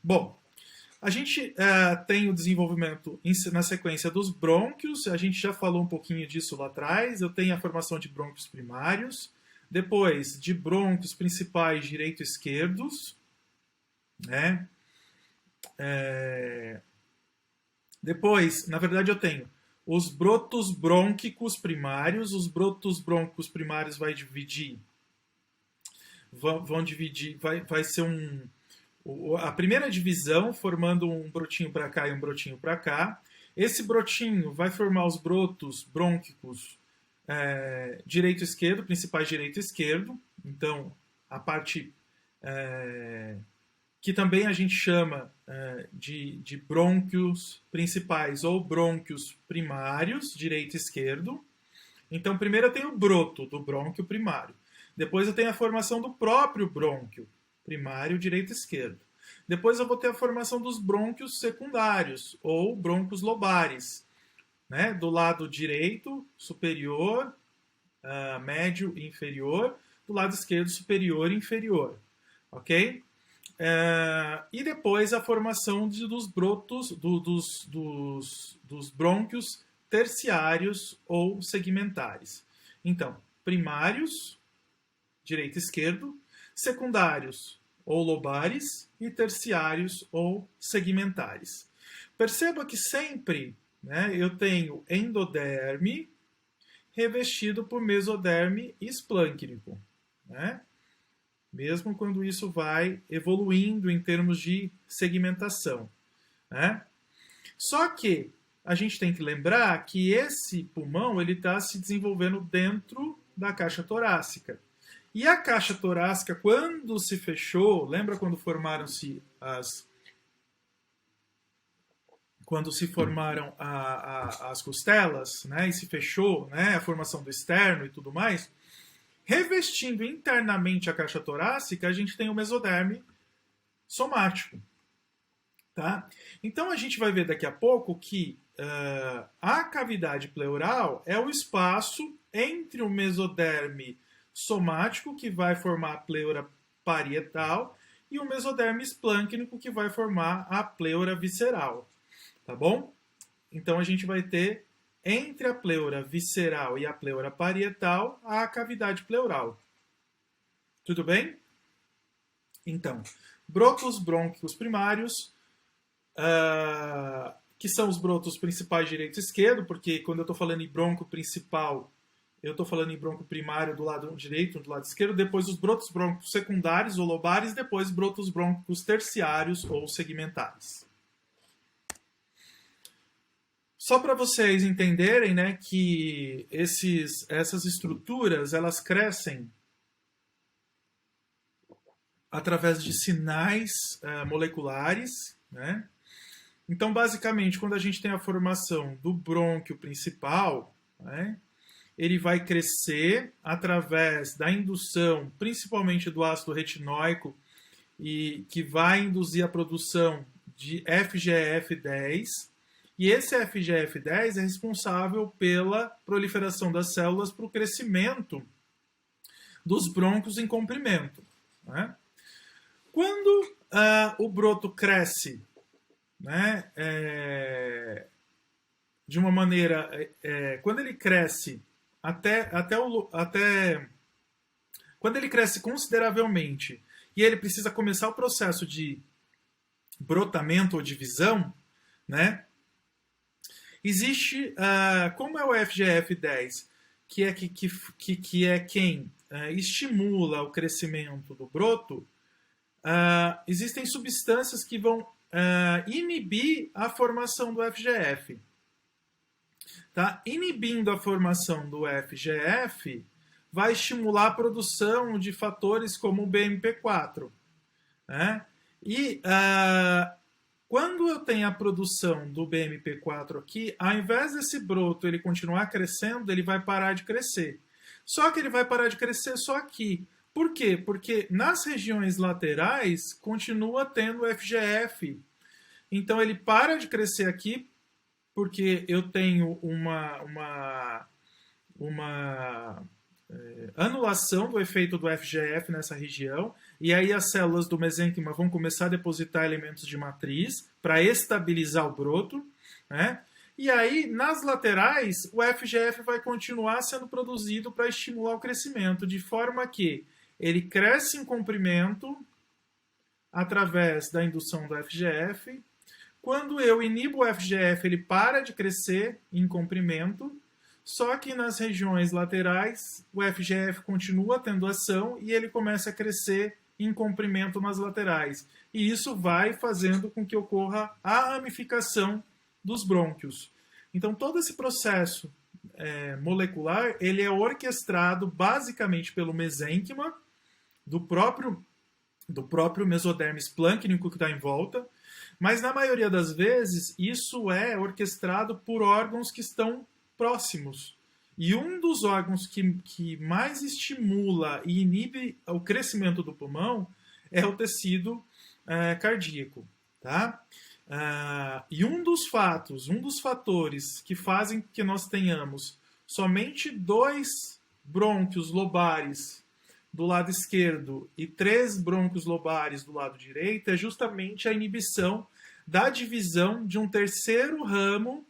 Bom, a gente tem o desenvolvimento na sequência dos brônquios, a gente já falou um pouquinho disso lá atrás, eu tenho a formação de brônquios primários, depois de brônquios principais direito e esquerdos, né? Depois, na verdade, eu tenho os brotos brônquicos primários. Os brotos brônquicos primários vão dividir, vai ser a primeira divisão, formando um brotinho para cá e um brotinho para cá. Esse brotinho vai formar os brotos brônquicos direito e esquerdo, principais direito e esquerdo. Então, a parte que também a gente chama de brônquios principais ou brônquios primários, direito e esquerdo. Então, primeiro eu tenho o broto do brônquio primário. Depois eu tenho a formação do próprio brônquio primário, direito e esquerdo. Depois eu vou ter a formação dos brônquios secundários, ou brônquios lobares, né? Do lado direito, superior, médio e inferior. Do lado esquerdo, superior e inferior. Ok? E depois a formação dos brotos, dos brônquios terciários ou segmentares. Então, primários, direito e esquerdo, secundários ou lobares e terciários ou segmentares. Perceba que sempre, né, eu tenho endoderme revestido por mesoderme esplâncnico, né? Mesmo quando isso vai evoluindo em termos de segmentação, né? Só que a gente tem que lembrar que esse pulmão ele está se desenvolvendo dentro da caixa torácica. E a caixa torácica, quando se fechou, lembra quando formaram-se as costelas, né? E se fechou, né? A formação do externo e tudo mais. Revestindo internamente a caixa torácica, a gente tem o mesoderme somático. Tá? Então a gente vai ver daqui a pouco que a cavidade pleural é o espaço entre o mesoderme somático, que vai formar a pleura parietal, e o mesoderme esplâncnico, que vai formar a pleura visceral. Tá bom? Então a gente vai ter entre a pleura visceral e a pleura parietal, a cavidade pleural. Tudo bem? Então, brotos brônquicos primários, que são os brotos principais direito e esquerdo, porque quando eu estou falando em bronco principal, eu estou falando em bronco primário do lado direito, do lado esquerdo, depois os brotos brônquicos secundários ou lobares, depois brotos brônquicos terciários ou segmentares. Só para vocês entenderem, né, que essas estruturas elas crescem através de sinais moleculares, né? Então, basicamente, quando a gente tem a formação do brônquio principal, né, ele vai crescer através da indução, principalmente do ácido retinóico, e que vai induzir a produção de FGF-10. E esse FGF-10 é responsável pela proliferação das células para o crescimento dos brônquios em comprimento, né? Quando o broto cresce, né, de uma maneira... quando ele cresce quando ele cresce consideravelmente e ele precisa começar o processo de brotamento ou divisão, né? Existe, como é o FGF-10, que é quem estimula o crescimento do broto, existem substâncias que vão inibir a formação do FGF. Tá? Inibindo a formação do FGF, vai estimular a produção de fatores como o BMP4. Né? E quando eu tenho a produção do BMP4 aqui, ao invés desse broto ele continuar crescendo, ele vai parar de crescer. Só que ele vai parar de crescer só aqui. Por quê? Porque nas regiões laterais continua tendo FGF. Então ele para de crescer aqui porque eu tenho uma anulação do efeito do FGF nessa região, e aí as células do mesênquima vão começar a depositar elementos de matriz para estabilizar o broto, né? E aí, nas laterais, o FGF vai continuar sendo produzido para estimular o crescimento, de forma que ele cresce em comprimento através da indução do FGF. Quando eu inibo o FGF, ele para de crescer em comprimento, só que nas regiões laterais, o FGF continua tendo ação e ele começa a crescer em comprimento nas laterais. E isso vai fazendo com que ocorra a ramificação dos brônquios. Então, todo esse processo molecular, ele é orquestrado basicamente pelo mesênquima, do próprio mesoderme esplâncnico que está em volta, mas na maioria das vezes isso é orquestrado por órgãos que estão próximos. E um dos órgãos que mais estimula e inibe o crescimento do pulmão é o tecido cardíaco. Tá? E um dos fatores que fazem que nós tenhamos somente 2 brônquios lobares do lado esquerdo e 3 brônquios lobares do lado direito é justamente a inibição da divisão de um terceiro ramo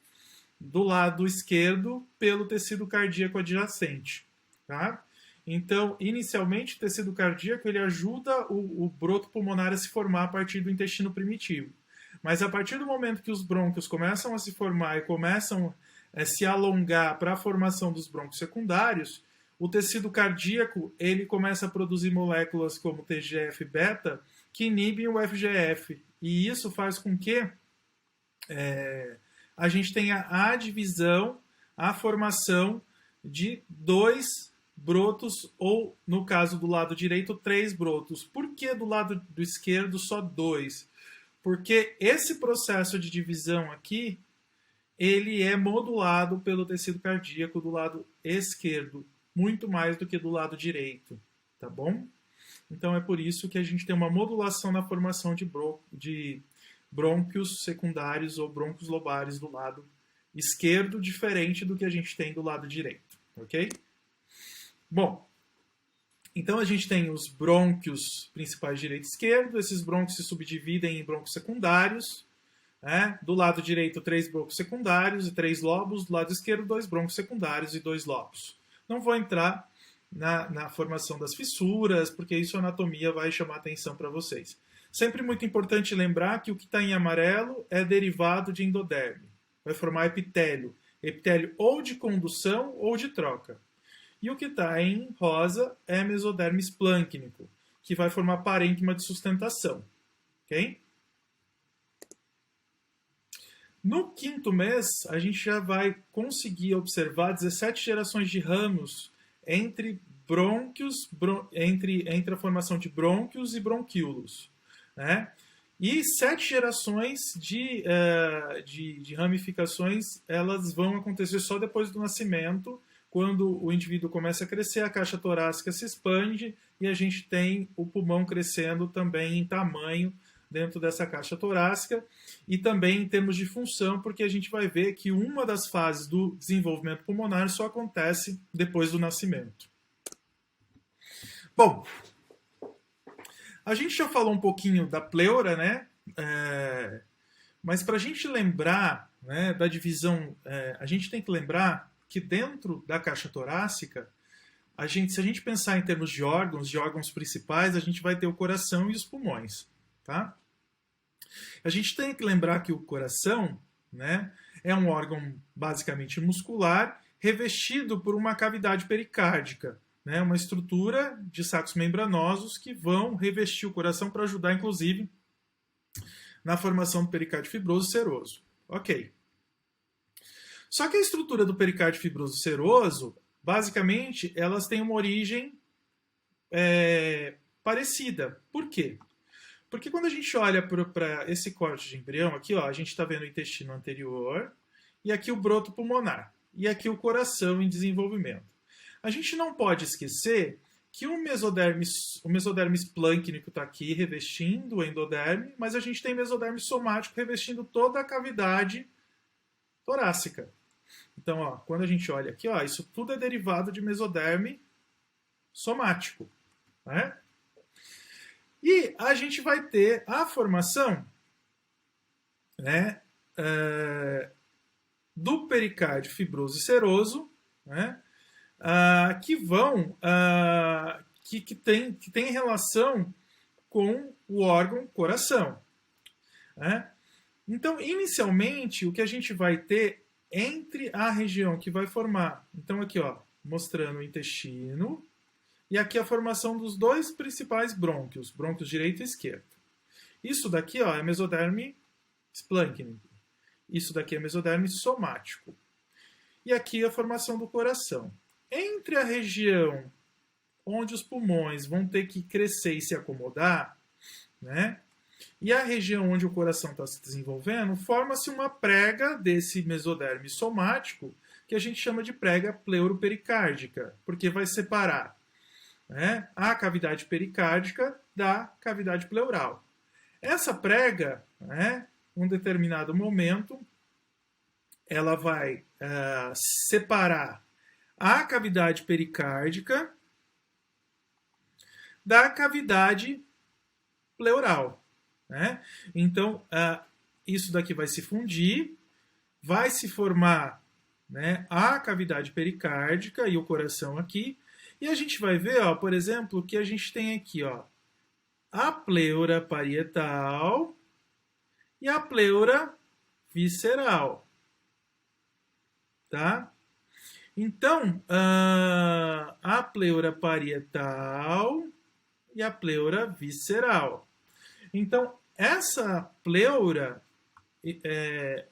do lado esquerdo pelo tecido cardíaco adjacente. Tá? Então, inicialmente, o tecido cardíaco ele ajuda o broto pulmonar a se formar a partir do intestino primitivo. Mas a partir do momento que os brônquios começam a se formar e começam a se alongar para a formação dos brônquios secundários, o tecido cardíaco ele começa a produzir moléculas como TGF-beta que inibem o FGF. E isso faz com que a gente tenha a divisão, a formação de 2 brotos, ou, no caso do lado direito, 3 brotos. Por que do lado do esquerdo só 2? Porque esse processo de divisão aqui, ele é modulado pelo tecido cardíaco do lado esquerdo, muito mais do que do lado direito, tá bom? Então é por isso que a gente tem uma modulação na formação de brônquios secundários ou brônquios lobares do lado esquerdo, diferente do que a gente tem do lado direito, ok? Bom, então a gente tem os brônquios principais direito e esquerdo, esses brônquios se subdividem em brônquios secundários, né? Do lado direito 3 brônquios secundários e 3 lobos, do lado esquerdo 2 brônquios secundários e 2 lobos. Não vou entrar na formação das fissuras, porque isso a anatomia vai chamar atenção para vocês. Sempre muito importante lembrar que o que está em amarelo é derivado de endoderme. Vai formar epitélio. Epitélio ou de condução ou de troca. E o que está em rosa é mesoderme esplâncnico, que vai formar parênquima de sustentação. Ok? No 5º mês, a gente já vai conseguir observar 17 gerações de ramos entre brônquios, entre a formação de brônquios e bronquíolos. Né? E 7 gerações de ramificações, elas vão acontecer só depois do nascimento, quando o indivíduo começa a crescer, a caixa torácica se expande e a gente tem o pulmão crescendo também em tamanho dentro dessa caixa torácica e também em termos de função, porque a gente vai ver que uma das fases do desenvolvimento pulmonar só acontece depois do nascimento. Bom, a gente já falou um pouquinho da pleura, né? Mas para a gente lembrar, né, da divisão, a gente tem que lembrar que dentro da caixa torácica, se a gente pensar em termos de órgãos principais, a gente vai ter o coração e os pulmões. Tá? A gente tem que lembrar que o coração, né, é um órgão basicamente muscular, revestido por uma cavidade pericárdica, né, uma estrutura de sacos membranosos que vão revestir o coração para ajudar, inclusive, na formação do pericárdio fibroso seroso. Ok. Só que a estrutura do pericárdio fibroso seroso, basicamente, elas têm uma origem parecida. Por quê? Porque quando a gente olha para esse corte de embrião, aqui ó, a gente está vendo o intestino anterior, e aqui o broto pulmonar, e aqui o coração em desenvolvimento. A gente não pode esquecer que o mesoderme esplâncnico está aqui revestindo o endoderme, mas a gente tem mesoderme somático revestindo toda a cavidade torácica. Então, ó, quando a gente olha aqui, ó, isso tudo é derivado de mesoderme somático, né? E a gente vai ter a formação, né, do pericárdio fibroso e seroso, né, que tem relação com o órgão coração, né? Então, inicialmente, o que a gente vai ter entre a região que vai formar, então aqui ó, mostrando o intestino, e aqui a formação dos dois principais brônquios, brônquios direito e esquerdo. Isso daqui ó, é mesoderme esplâncnico. Isso daqui é mesoderme somático. E aqui a formação do coração. Entre a região onde os pulmões vão ter que crescer e se acomodar, né, e a região onde o coração está se desenvolvendo, forma-se uma prega desse mesoderme somático, que a gente chama de prega pleuropericárdica, porque vai separar, né, a cavidade pericárdica da cavidade pleural. Essa prega, né, em um determinado momento, ela vai separar a cavidade pericárdica da cavidade pleural, né? Então, isso daqui vai se fundir, vai se formar, né, a cavidade pericárdica e o coração aqui, e a gente vai ver, ó, por exemplo, que a gente tem aqui ó, a pleura parietal e a pleura visceral. Tá? Então, a pleura parietal e a pleura visceral. Então, essa pleura,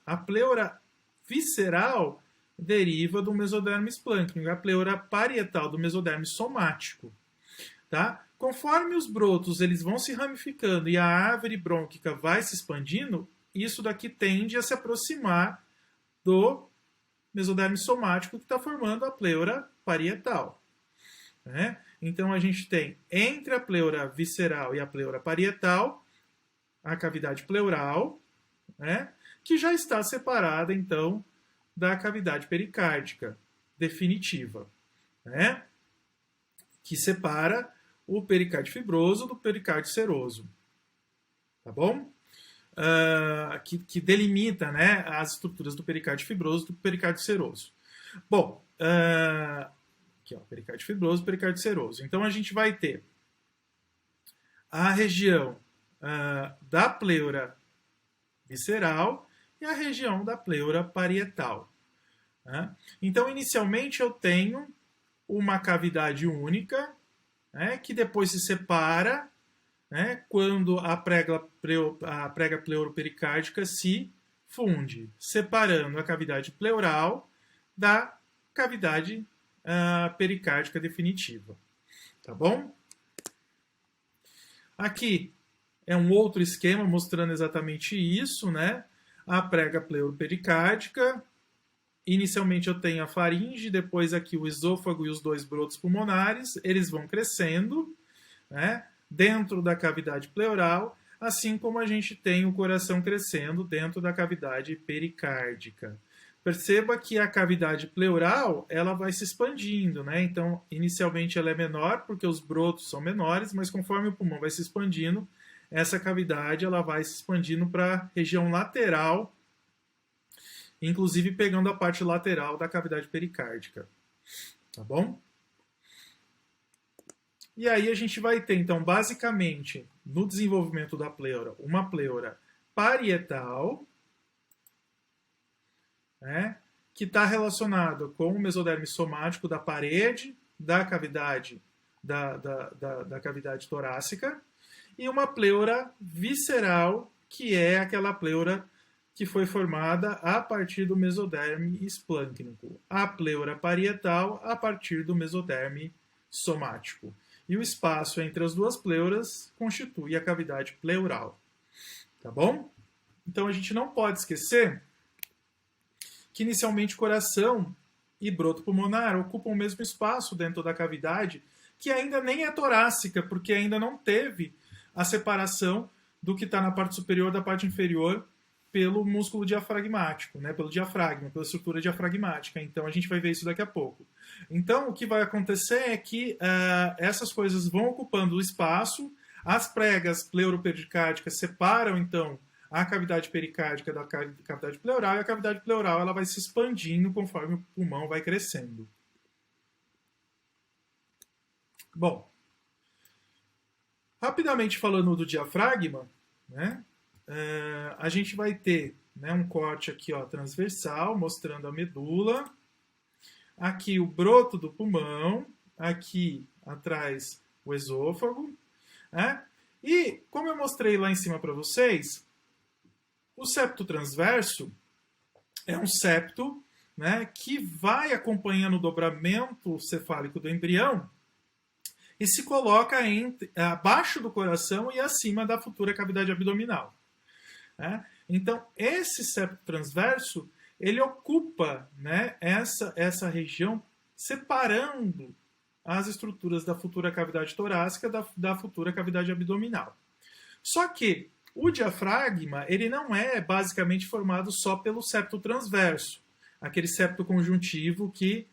a pleura visceral deriva do mesoderme esplâncnico, a pleura parietal do mesoderme somático. Tá? Conforme os brotos eles vão se ramificando e a árvore brônquica vai se expandindo, isso daqui tende a se aproximar do mesoderme somático que está formando a pleura parietal. Né? Então a gente tem entre a pleura visceral e a pleura parietal a cavidade pleural, né, que já está separada então da cavidade pericárdica definitiva, né, que separa o pericárdio fibroso do pericárdio seroso. Tá bom? Que delimita, né, as estruturas do pericárdio fibroso do pericárdio seroso. Bom, aqui ó, pericárdio fibroso, pericárdio seroso. Então a gente vai ter a região da pleura visceral e a região da pleura parietal. Né? Então, inicialmente eu tenho uma cavidade única, né, que depois se separa, né, quando a prega pleuropericárdica se funde, separando a cavidade pleural da cavidade pericárdica definitiva. Tá bom? Aqui é um outro esquema mostrando exatamente isso, né? A prega pleuropericárdica. Inicialmente eu tenho a faringe, depois aqui o esôfago e os dois brotos pulmonares, eles vão crescendo, né, dentro da cavidade pleural, assim como a gente tem o coração crescendo dentro da cavidade pericárdica. Perceba que a cavidade pleural ela vai se expandindo, né? Então, inicialmente ela é menor porque os brotos são menores, mas conforme o pulmão vai se expandindo, essa cavidade ela vai se expandindo para a região lateral, inclusive pegando a parte lateral da cavidade pericárdica. Tá bom? E aí a gente vai ter, então, basicamente, no desenvolvimento da pleura, uma pleura parietal, né, que está relacionado com o mesoderme somático da parede da cavidade, da cavidade torácica, e uma pleura visceral, que é aquela pleura que foi formada a partir do mesoderme esplâncnico, a pleura parietal a partir do mesoderme somático. E o espaço entre as duas pleuras constitui a cavidade pleural. Tá bom? Então a gente não pode esquecer que inicialmente coração e broto pulmonar ocupam o mesmo espaço dentro da cavidade, que ainda nem é torácica, porque ainda não teve a separação do que está na parte superior da parte inferior pelo músculo diafragmático, né? Pelo diafragma, pela estrutura diafragmática. Então a gente vai ver isso daqui a pouco. Então o que vai acontecer é que essas coisas vão ocupando o espaço, as pregas pleuropericárdicas separam então a cavidade pericárdica da cavidade pleural, e a cavidade pleural ela vai se expandindo conforme o pulmão vai crescendo. Bom, rapidamente falando do diafragma, né, a gente vai ter, né, um corte aqui, ó, transversal, mostrando a medula, aqui o broto do pulmão, aqui atrás o esôfago, né, e como eu mostrei lá em cima para vocês, o septo transverso é um septo, né, que vai acompanhando o dobramento cefálico do embrião e se coloca abaixo do coração e acima da futura cavidade abdominal. Né? Então, esse septo transverso, ele ocupa, né, essa região, separando as estruturas da futura cavidade torácica da futura cavidade abdominal. Só que o diafragma, ele não é basicamente formado só pelo septo transverso, aquele septo conjuntivo que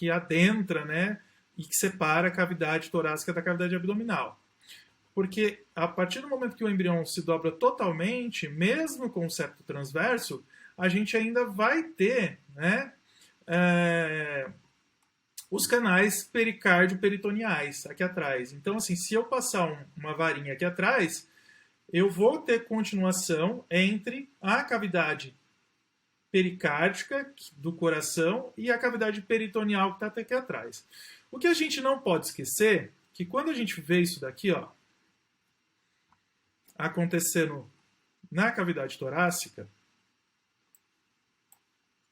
adentra, né, e que separa a cavidade torácica da cavidade abdominal. Porque a partir do momento que o embrião se dobra totalmente, mesmo com o septo transverso, a gente ainda vai ter, né, os canais pericárdio-peritoneais aqui atrás. Então, assim, se eu passar uma varinha aqui atrás, eu vou ter continuação entre a cavidade pericárdica do coração e a cavidade peritoneal que está até aqui atrás. O que a gente não pode esquecer é que quando a gente vê isso daqui, ó, acontecendo na cavidade torácica,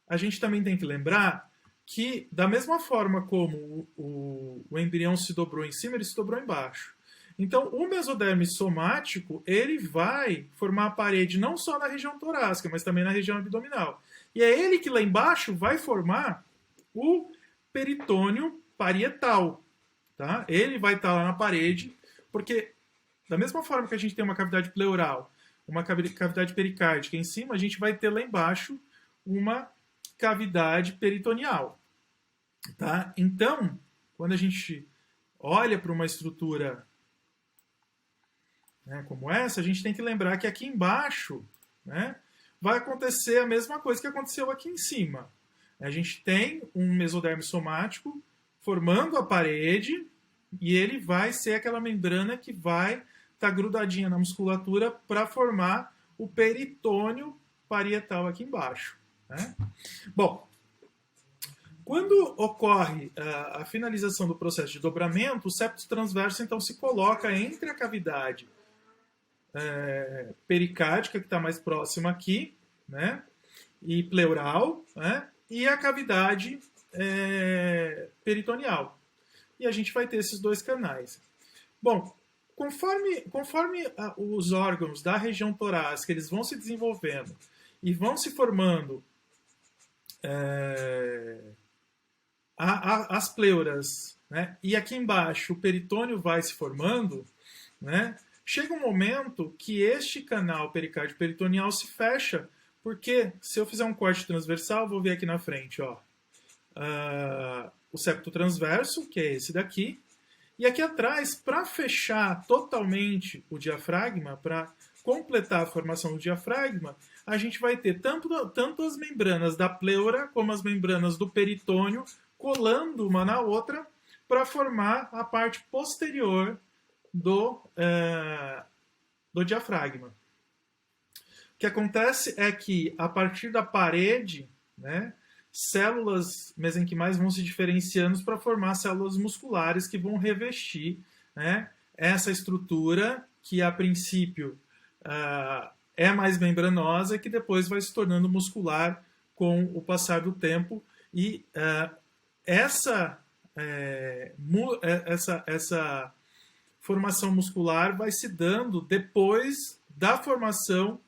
a gente também tem que lembrar que, da mesma forma como o embrião se dobrou em cima, ele se dobrou embaixo. Então, o mesoderme somático, ele vai formar a parede não só na região torácica, mas também na região abdominal. E é ele que lá embaixo vai formar o peritônio parietal. Tá? Ele vai estar lá na parede, porque da mesma forma que a gente tem uma cavidade pleural, uma cavidade pericárdica em cima, a gente vai ter lá embaixo uma cavidade peritoneal. Tá? Então, quando a gente olha para uma estrutura, né, como essa, a gente tem que lembrar que aqui embaixo, né, vai acontecer a mesma coisa que aconteceu aqui em cima. A gente tem um mesoderme somático formando a parede e ele vai ser aquela membrana que vai estar grudadinha na musculatura para formar o peritônio parietal aqui embaixo. Né? Bom, quando ocorre a finalização do processo de dobramento, o septo transverso então se coloca entre a cavidade pericárdica, que está mais próxima aqui, né, e pleural, né, e a cavidade peritoneal. E a gente vai ter esses dois canais. Bom, conforme os órgãos da região torácica eles vão se desenvolvendo e vão se formando as pleuras, né, e aqui embaixo o peritônio vai se formando, né, chega um momento que este canal pericárdio peritoneal se fecha, porque se eu fizer um corte transversal, vou ver aqui na frente, ó, o septo transverso, que é esse daqui, e aqui atrás, para fechar totalmente o diafragma, para completar a formação do diafragma, a gente vai ter tanto as membranas da pleura como as membranas do peritônio colando uma na outra para formar a parte posterior do diafragma. O que acontece é que, a partir da parede, né, células mesenquimais vão se diferenciando para formar células musculares que vão revestir, né, essa estrutura que, a princípio, é mais membranosa, que depois vai se tornando muscular com o passar do tempo. E essa formação muscular vai se dando depois da formação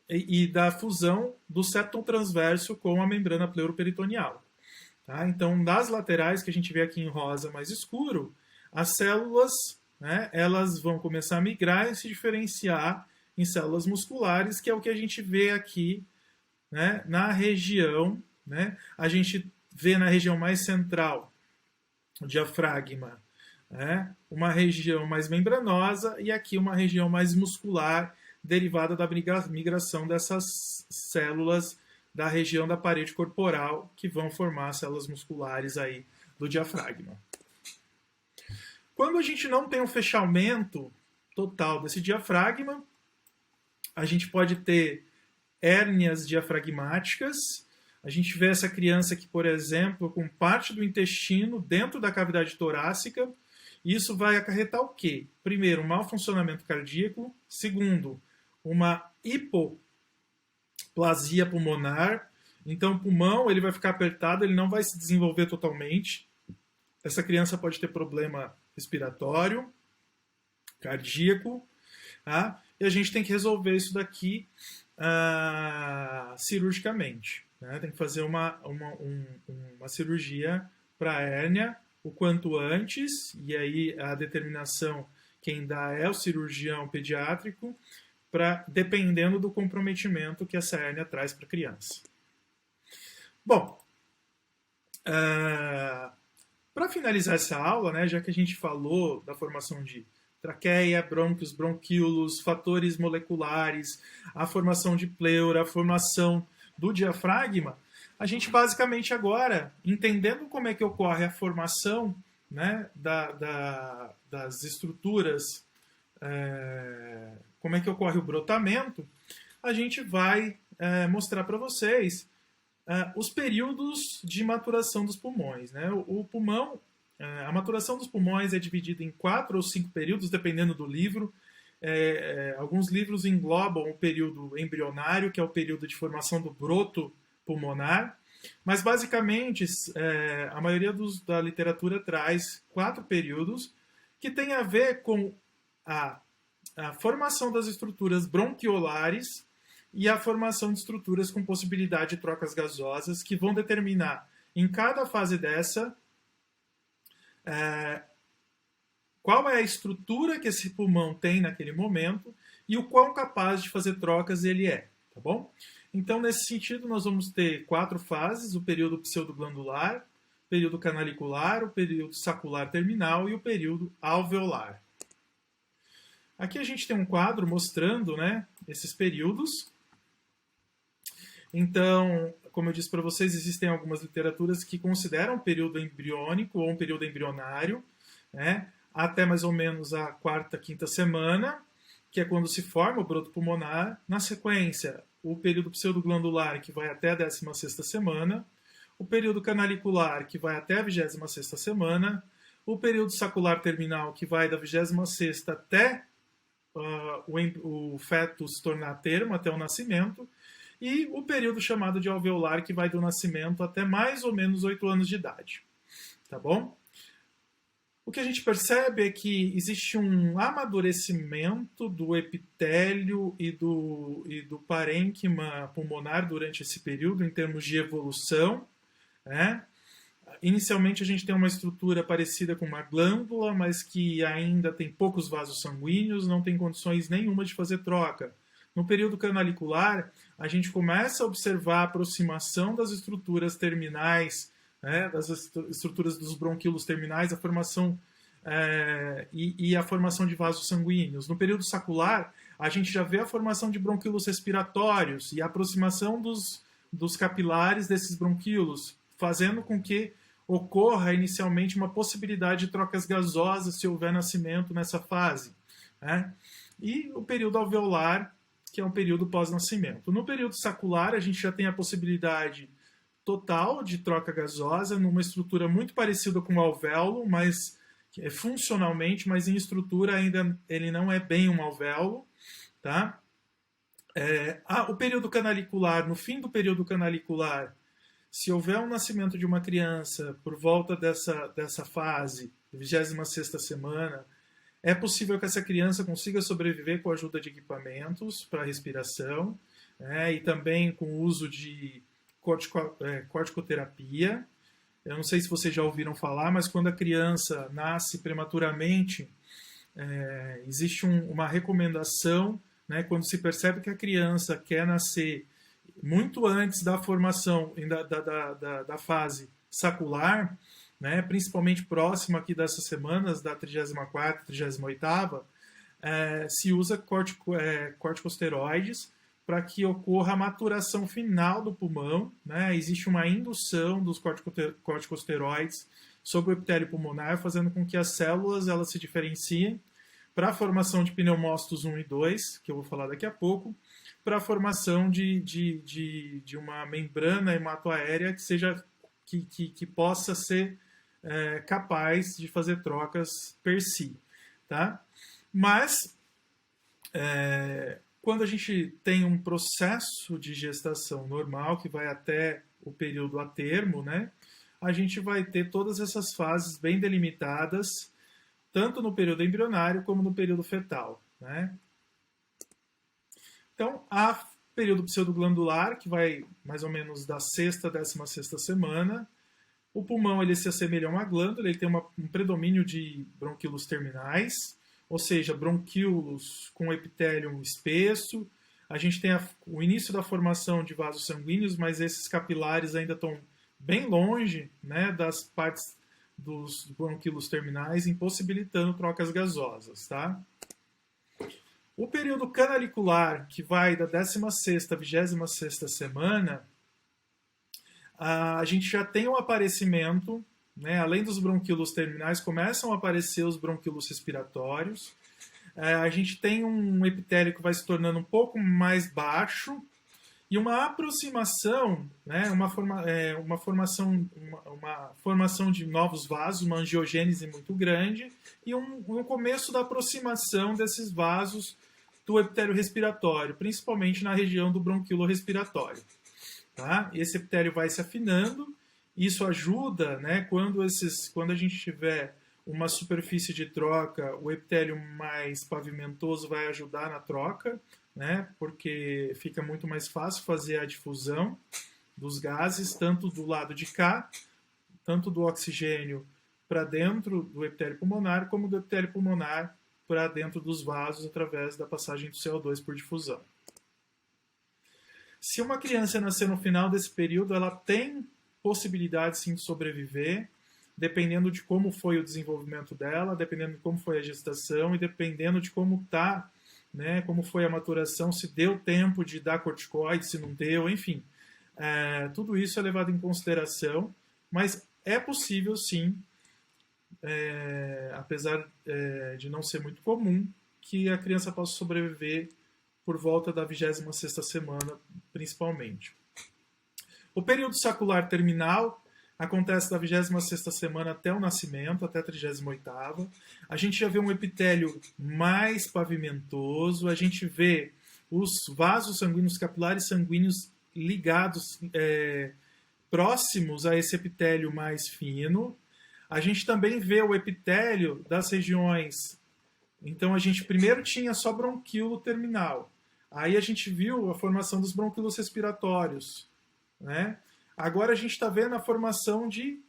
e da fusão do septum transverso com a membrana pleuroperitoneal. Tá? Então, nas laterais, que a gente vê aqui em rosa mais escuro, as células, né, elas vão começar a migrar e se diferenciar em células musculares, que é o que a gente vê aqui, né, na região, né, a gente vê na região mais central, o diafragma, né, uma região mais membranosa e aqui uma região mais muscular, derivada da migração dessas células da região da parede corporal que vão formar células musculares aí do diafragma. Quando a gente não tem um fechamento total desse diafragma, a gente pode ter hérnias diafragmáticas. A gente vê essa criança aqui, por exemplo, com parte do intestino dentro da cavidade torácica. Isso vai acarretar o quê? Primeiro, um mau funcionamento cardíaco. Segundo, uma hipoplasia pulmonar. Então, o pulmão ele vai ficar apertado, ele não vai se desenvolver totalmente. Essa criança pode ter problema respiratório, cardíaco, tá? E a gente tem que resolver isso daqui cirurgicamente. Né? Tem que fazer uma cirurgia para a hérnia o quanto antes, e aí a determinação quem dá é o cirurgião pediátrico, dependendo do comprometimento que essa hérnia traz para a criança. Bom, para finalizar essa aula, né, já que a gente falou da formação de traqueia, brônquios, bronquíolos, fatores moleculares, a formação de pleura, a formação do diafragma, a gente basicamente agora, entendendo como é que ocorre a formação, né, das estruturas, como é que ocorre o brotamento, a gente vai mostrar para vocês os períodos de maturação dos pulmões. Né? O pulmão, a maturação dos pulmões é dividida em 4 ou 5 períodos, dependendo do livro. Alguns livros englobam o período embrionário, que é o período de formação do broto pulmonar, mas basicamente a maioria da literatura traz 4 períodos que tem a ver com a formação das estruturas bronquiolares e a formação de estruturas com possibilidade de trocas gasosas, que vão determinar em cada fase dessa qual é a estrutura que esse pulmão tem naquele momento e o quão capaz de fazer trocas ele é, tá bom? Então, nesse sentido, nós vamos ter 4 fases: o período pseudoglandular, o período canalicular, o período sacular terminal e o período alveolar. Aqui a gente tem um quadro mostrando, né, esses períodos. Então, como eu disse para vocês, existem algumas literaturas que consideram um período embriônico ou um período embrionário, né, até mais ou menos a 4ª, 5ª semana, que é quando se forma o broto pulmonar. Na sequência, o período pseudoglandular, que vai até a 16ª semana, o período canalicular, que vai até a 26ª semana, o período sacular terminal, que vai da 26ª até o feto se tornar termo, até o nascimento, e o período chamado de alveolar, que vai do nascimento até mais ou menos 8 anos de idade. Tá bom? O que a gente percebe é que existe um amadurecimento do epitélio e do parênquima pulmonar durante esse período, em termos de evolução, né? Inicialmente a gente tem uma estrutura parecida com uma glândula, mas que ainda tem poucos vasos sanguíneos, não tem condições nenhuma de fazer troca. No período canalicular, a gente começa a observar a aproximação das estruturas terminais, né, das estruturas dos bronquíolos terminais, a formação e a formação de vasos sanguíneos. No período sacular, a gente já vê a formação de bronquíolos respiratórios e a aproximação dos capilares desses bronquíolos, fazendo com que ocorra inicialmente uma possibilidade de trocas gasosas se houver nascimento nessa fase. Né? E o período alveolar, que é um período pós-nascimento. No período sacular, a gente já tem a possibilidade total de troca gasosa, numa estrutura muito parecida com o alvéolo, mas funcionalmente, mas em estrutura ainda ele não é bem um alvéolo. Tá? O período canalicular, no fim do período canalicular, se houver um nascimento de uma criança por volta dessa fase, 26ª semana, é possível que essa criança consiga sobreviver com a ajuda de equipamentos para respiração, né, e também com o uso de corticoterapia. Eu não sei se vocês já ouviram falar, mas quando a criança nasce prematuramente, existe uma recomendação, né, quando se percebe que a criança quer nascer muito antes da formação, da fase sacular, né, principalmente próximo aqui dessas semanas, da 34ª, 38ª, se usa corticosteroides para que ocorra a maturação final do pulmão, né? Existe uma indução dos corticosteroides sobre o epitélio pulmonar, fazendo com que as células elas se diferenciem para a formação de pneumócitos 1 e 2, que eu vou falar daqui a pouco, para a formação de uma membrana hematoaérea que possa ser capaz de fazer trocas per si. Tá? Mas, quando a gente tem um processo de gestação normal, que vai até o período a termo, né, a gente vai ter todas essas fases bem delimitadas, tanto no período embrionário como no período fetal. Né? Então, há período pseudoglandular, que vai mais ou menos da 6ª à 16ª semana. O pulmão ele se assemelha a uma glândula, ele tem um predomínio de bronquíolos terminais, ou seja, bronquíolos com epitélio espesso. A gente tem o início da formação de vasos sanguíneos, mas esses capilares ainda estão bem longe, né, das partes dos bronquíolos terminais, impossibilitando trocas gasosas. Tá? O período canalicular, que vai da 16ª à 26ª semana, a gente já tem um aparecimento, né, além dos bronquíolos terminais, começam a aparecer os bronquíolos respiratórios. A gente tem um epitélio que vai se tornando um pouco mais baixo e uma aproximação, né, uma formação de novos vasos, uma angiogênese muito grande e um começo da aproximação desses vasos do epitélio respiratório, principalmente na região do bronquíolo respiratório. Tá? Esse epitélio vai se afinando, isso ajuda, né, quando a gente tiver uma superfície de troca, o epitélio mais pavimentoso vai ajudar na troca, né, porque fica muito mais fácil fazer a difusão dos gases, tanto do lado de cá, tanto do oxigênio para dentro do epitélio pulmonar, como do epitélio pulmonar para dentro dos vasos através da passagem do CO2 por difusão. Se uma criança nascer no final desse período, ela tem possibilidade sim de sobreviver, dependendo de como foi o desenvolvimento dela, dependendo de como foi a gestação e dependendo de como está, né, como foi a maturação, se deu tempo de dar corticoide, se não deu, enfim. Tudo isso é levado em consideração, mas é possível sim, apesar de não ser muito comum, que a criança possa sobreviver por volta da 26ª semana, principalmente. O período sacular terminal acontece da 26ª semana até o nascimento, até a 38ª. A gente já vê um epitélio mais pavimentoso, a gente vê os vasos sanguíneos, capilares sanguíneos ligados, próximos a esse epitélio mais fino. A gente também vê o epitélio das regiões. Então, a gente primeiro tinha só bronquíolo terminal. Aí a gente viu a formação dos bronquíolos respiratórios. Né? Agora a gente está vendo a formação de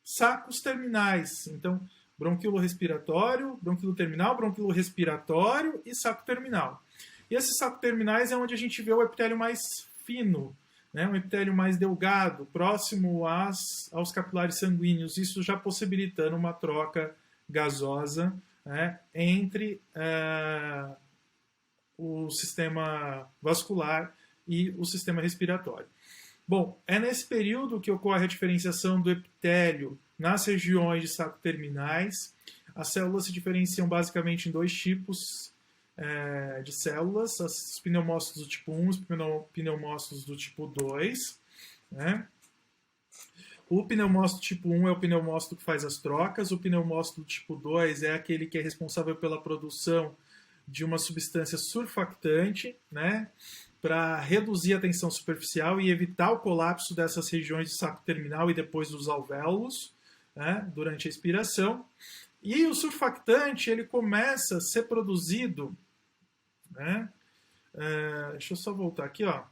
sacos terminais. Então, bronquíolo respiratório, bronquíolo terminal, bronquíolo respiratório e saco terminal. E esses sacos terminais é onde a gente vê o epitélio mais fino, né? Um epitélio mais delgado, próximo aos capilares sanguíneos, isso já possibilitando uma troca gasosa, né, entre o sistema vascular e o sistema respiratório. Bom, é nesse período que ocorre a diferenciação do epitélio nas regiões de saco terminais. As células se diferenciam basicamente em dois tipos de células, os pneumócitos do tipo 1 e os pneumócitos do tipo 2. Né? O pneumócito tipo 1 é o pneumócito que faz as trocas, o pneumócito do tipo 2 é aquele que é responsável pela produção de uma substância surfactante, né, para reduzir a tensão superficial e evitar o colapso dessas regiões de saco terminal e depois dos alvéolos, né, durante a expiração. E o surfactante ele começa a ser produzido, né, deixa eu só voltar aqui, ó.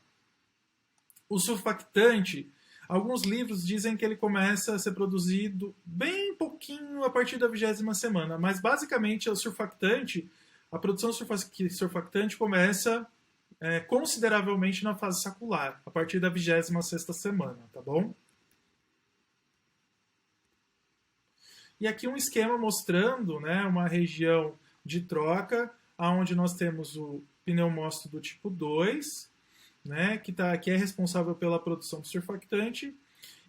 O surfactante, alguns livros dizem que ele começa a ser produzido bem pouquinho a partir da 20ª semana, mas basicamente o surfactante, a produção do surfactante começa consideravelmente na fase sacular, a partir da 26ª semana, tá bom? E aqui um esquema mostrando, né, uma região de troca, onde nós temos o pneumócito do tipo 2, né, que é responsável pela produção do surfactante,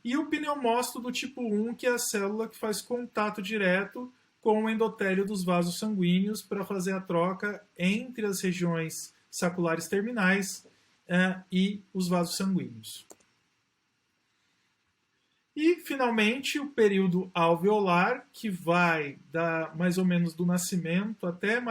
e o pneumócito do tipo 1, que é a célula que faz contato direto com o endotélio dos vasos sanguíneos para fazer a troca entre as regiões saculares terminais e os vasos sanguíneos. E, finalmente, o período alveolar, que vai mais ou menos do nascimento até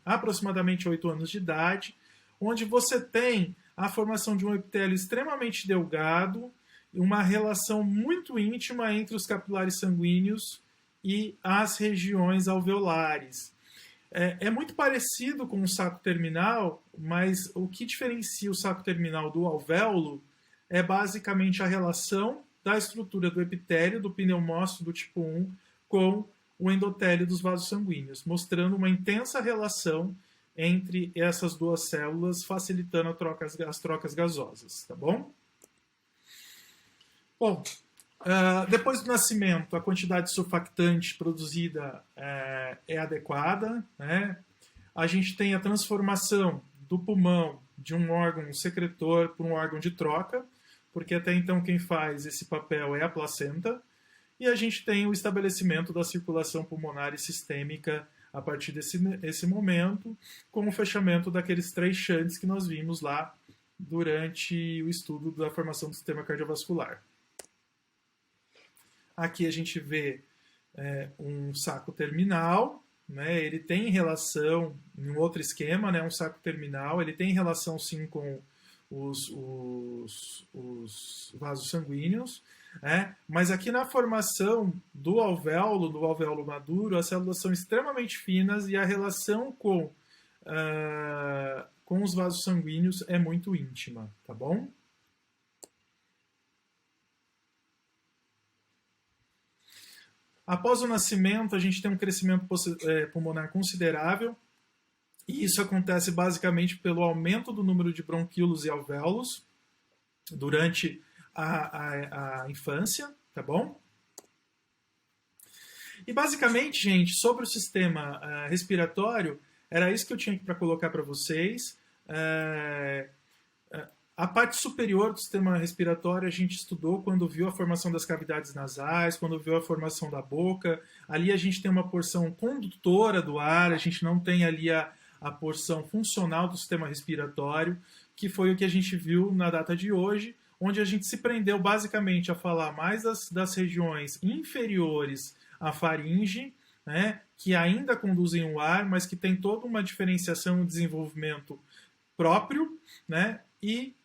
aproximadamente 8 anos de idade, onde você tem a formação de um epitélio extremamente delgado, uma relação muito íntima entre os capilares sanguíneos e as regiões alveolares. É muito parecido com o saco terminal, mas o que diferencia o saco terminal do alvéolo é basicamente a relação da estrutura do epitélio do pneumócito do tipo 1 com o endotélio dos vasos sanguíneos, mostrando uma intensa relação entre essas duas células, facilitando as trocas gasosas, tá bom? Bom, depois do nascimento, a quantidade de surfactante produzida é adequada, né? A gente tem a transformação do pulmão de um órgão secretor para um órgão de troca, porque até então quem faz esse papel é a placenta, e a gente tem o estabelecimento da circulação pulmonar e sistêmica a partir desse momento, com o fechamento daqueles 3 shunts que nós vimos lá durante o estudo da formação do sistema cardiovascular. Aqui a gente vê um saco terminal, né? Ele tem relação, em um outro esquema, né? Um saco terminal, ele tem relação sim com os vasos sanguíneos, mas aqui na formação do alvéolo maduro, as células são extremamente finas e a relação com os vasos sanguíneos é muito íntima, tá bom? Após o nascimento, a gente tem um crescimento pulmonar considerável, e isso acontece basicamente pelo aumento do número de bronquíolos e alvéolos durante a infância, tá bom? E basicamente, gente, sobre o sistema respiratório, era isso que eu tinha para colocar para vocês. A parte superior do sistema respiratório a gente estudou quando viu a formação das cavidades nasais, quando viu a formação da boca. Ali a gente tem uma porção condutora do ar, a gente não tem ali a porção funcional do sistema respiratório, que foi o que a gente viu na data de hoje, onde a gente se prendeu basicamente a falar mais das regiões inferiores à faringe, né, que ainda conduzem o ar, mas que tem toda uma diferenciação e desenvolvimento próprio, né, e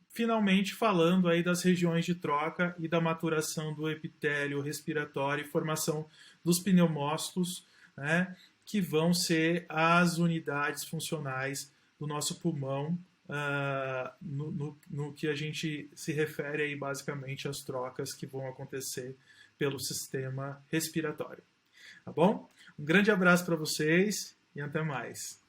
finalmente falando aí das regiões de troca e da maturação do epitélio respiratório e formação dos pneumócitos, né, que vão ser as unidades funcionais do nosso pulmão, no que a gente se refere aí basicamente às trocas que vão acontecer pelo sistema respiratório. Tá bom? Um grande abraço para vocês e até mais.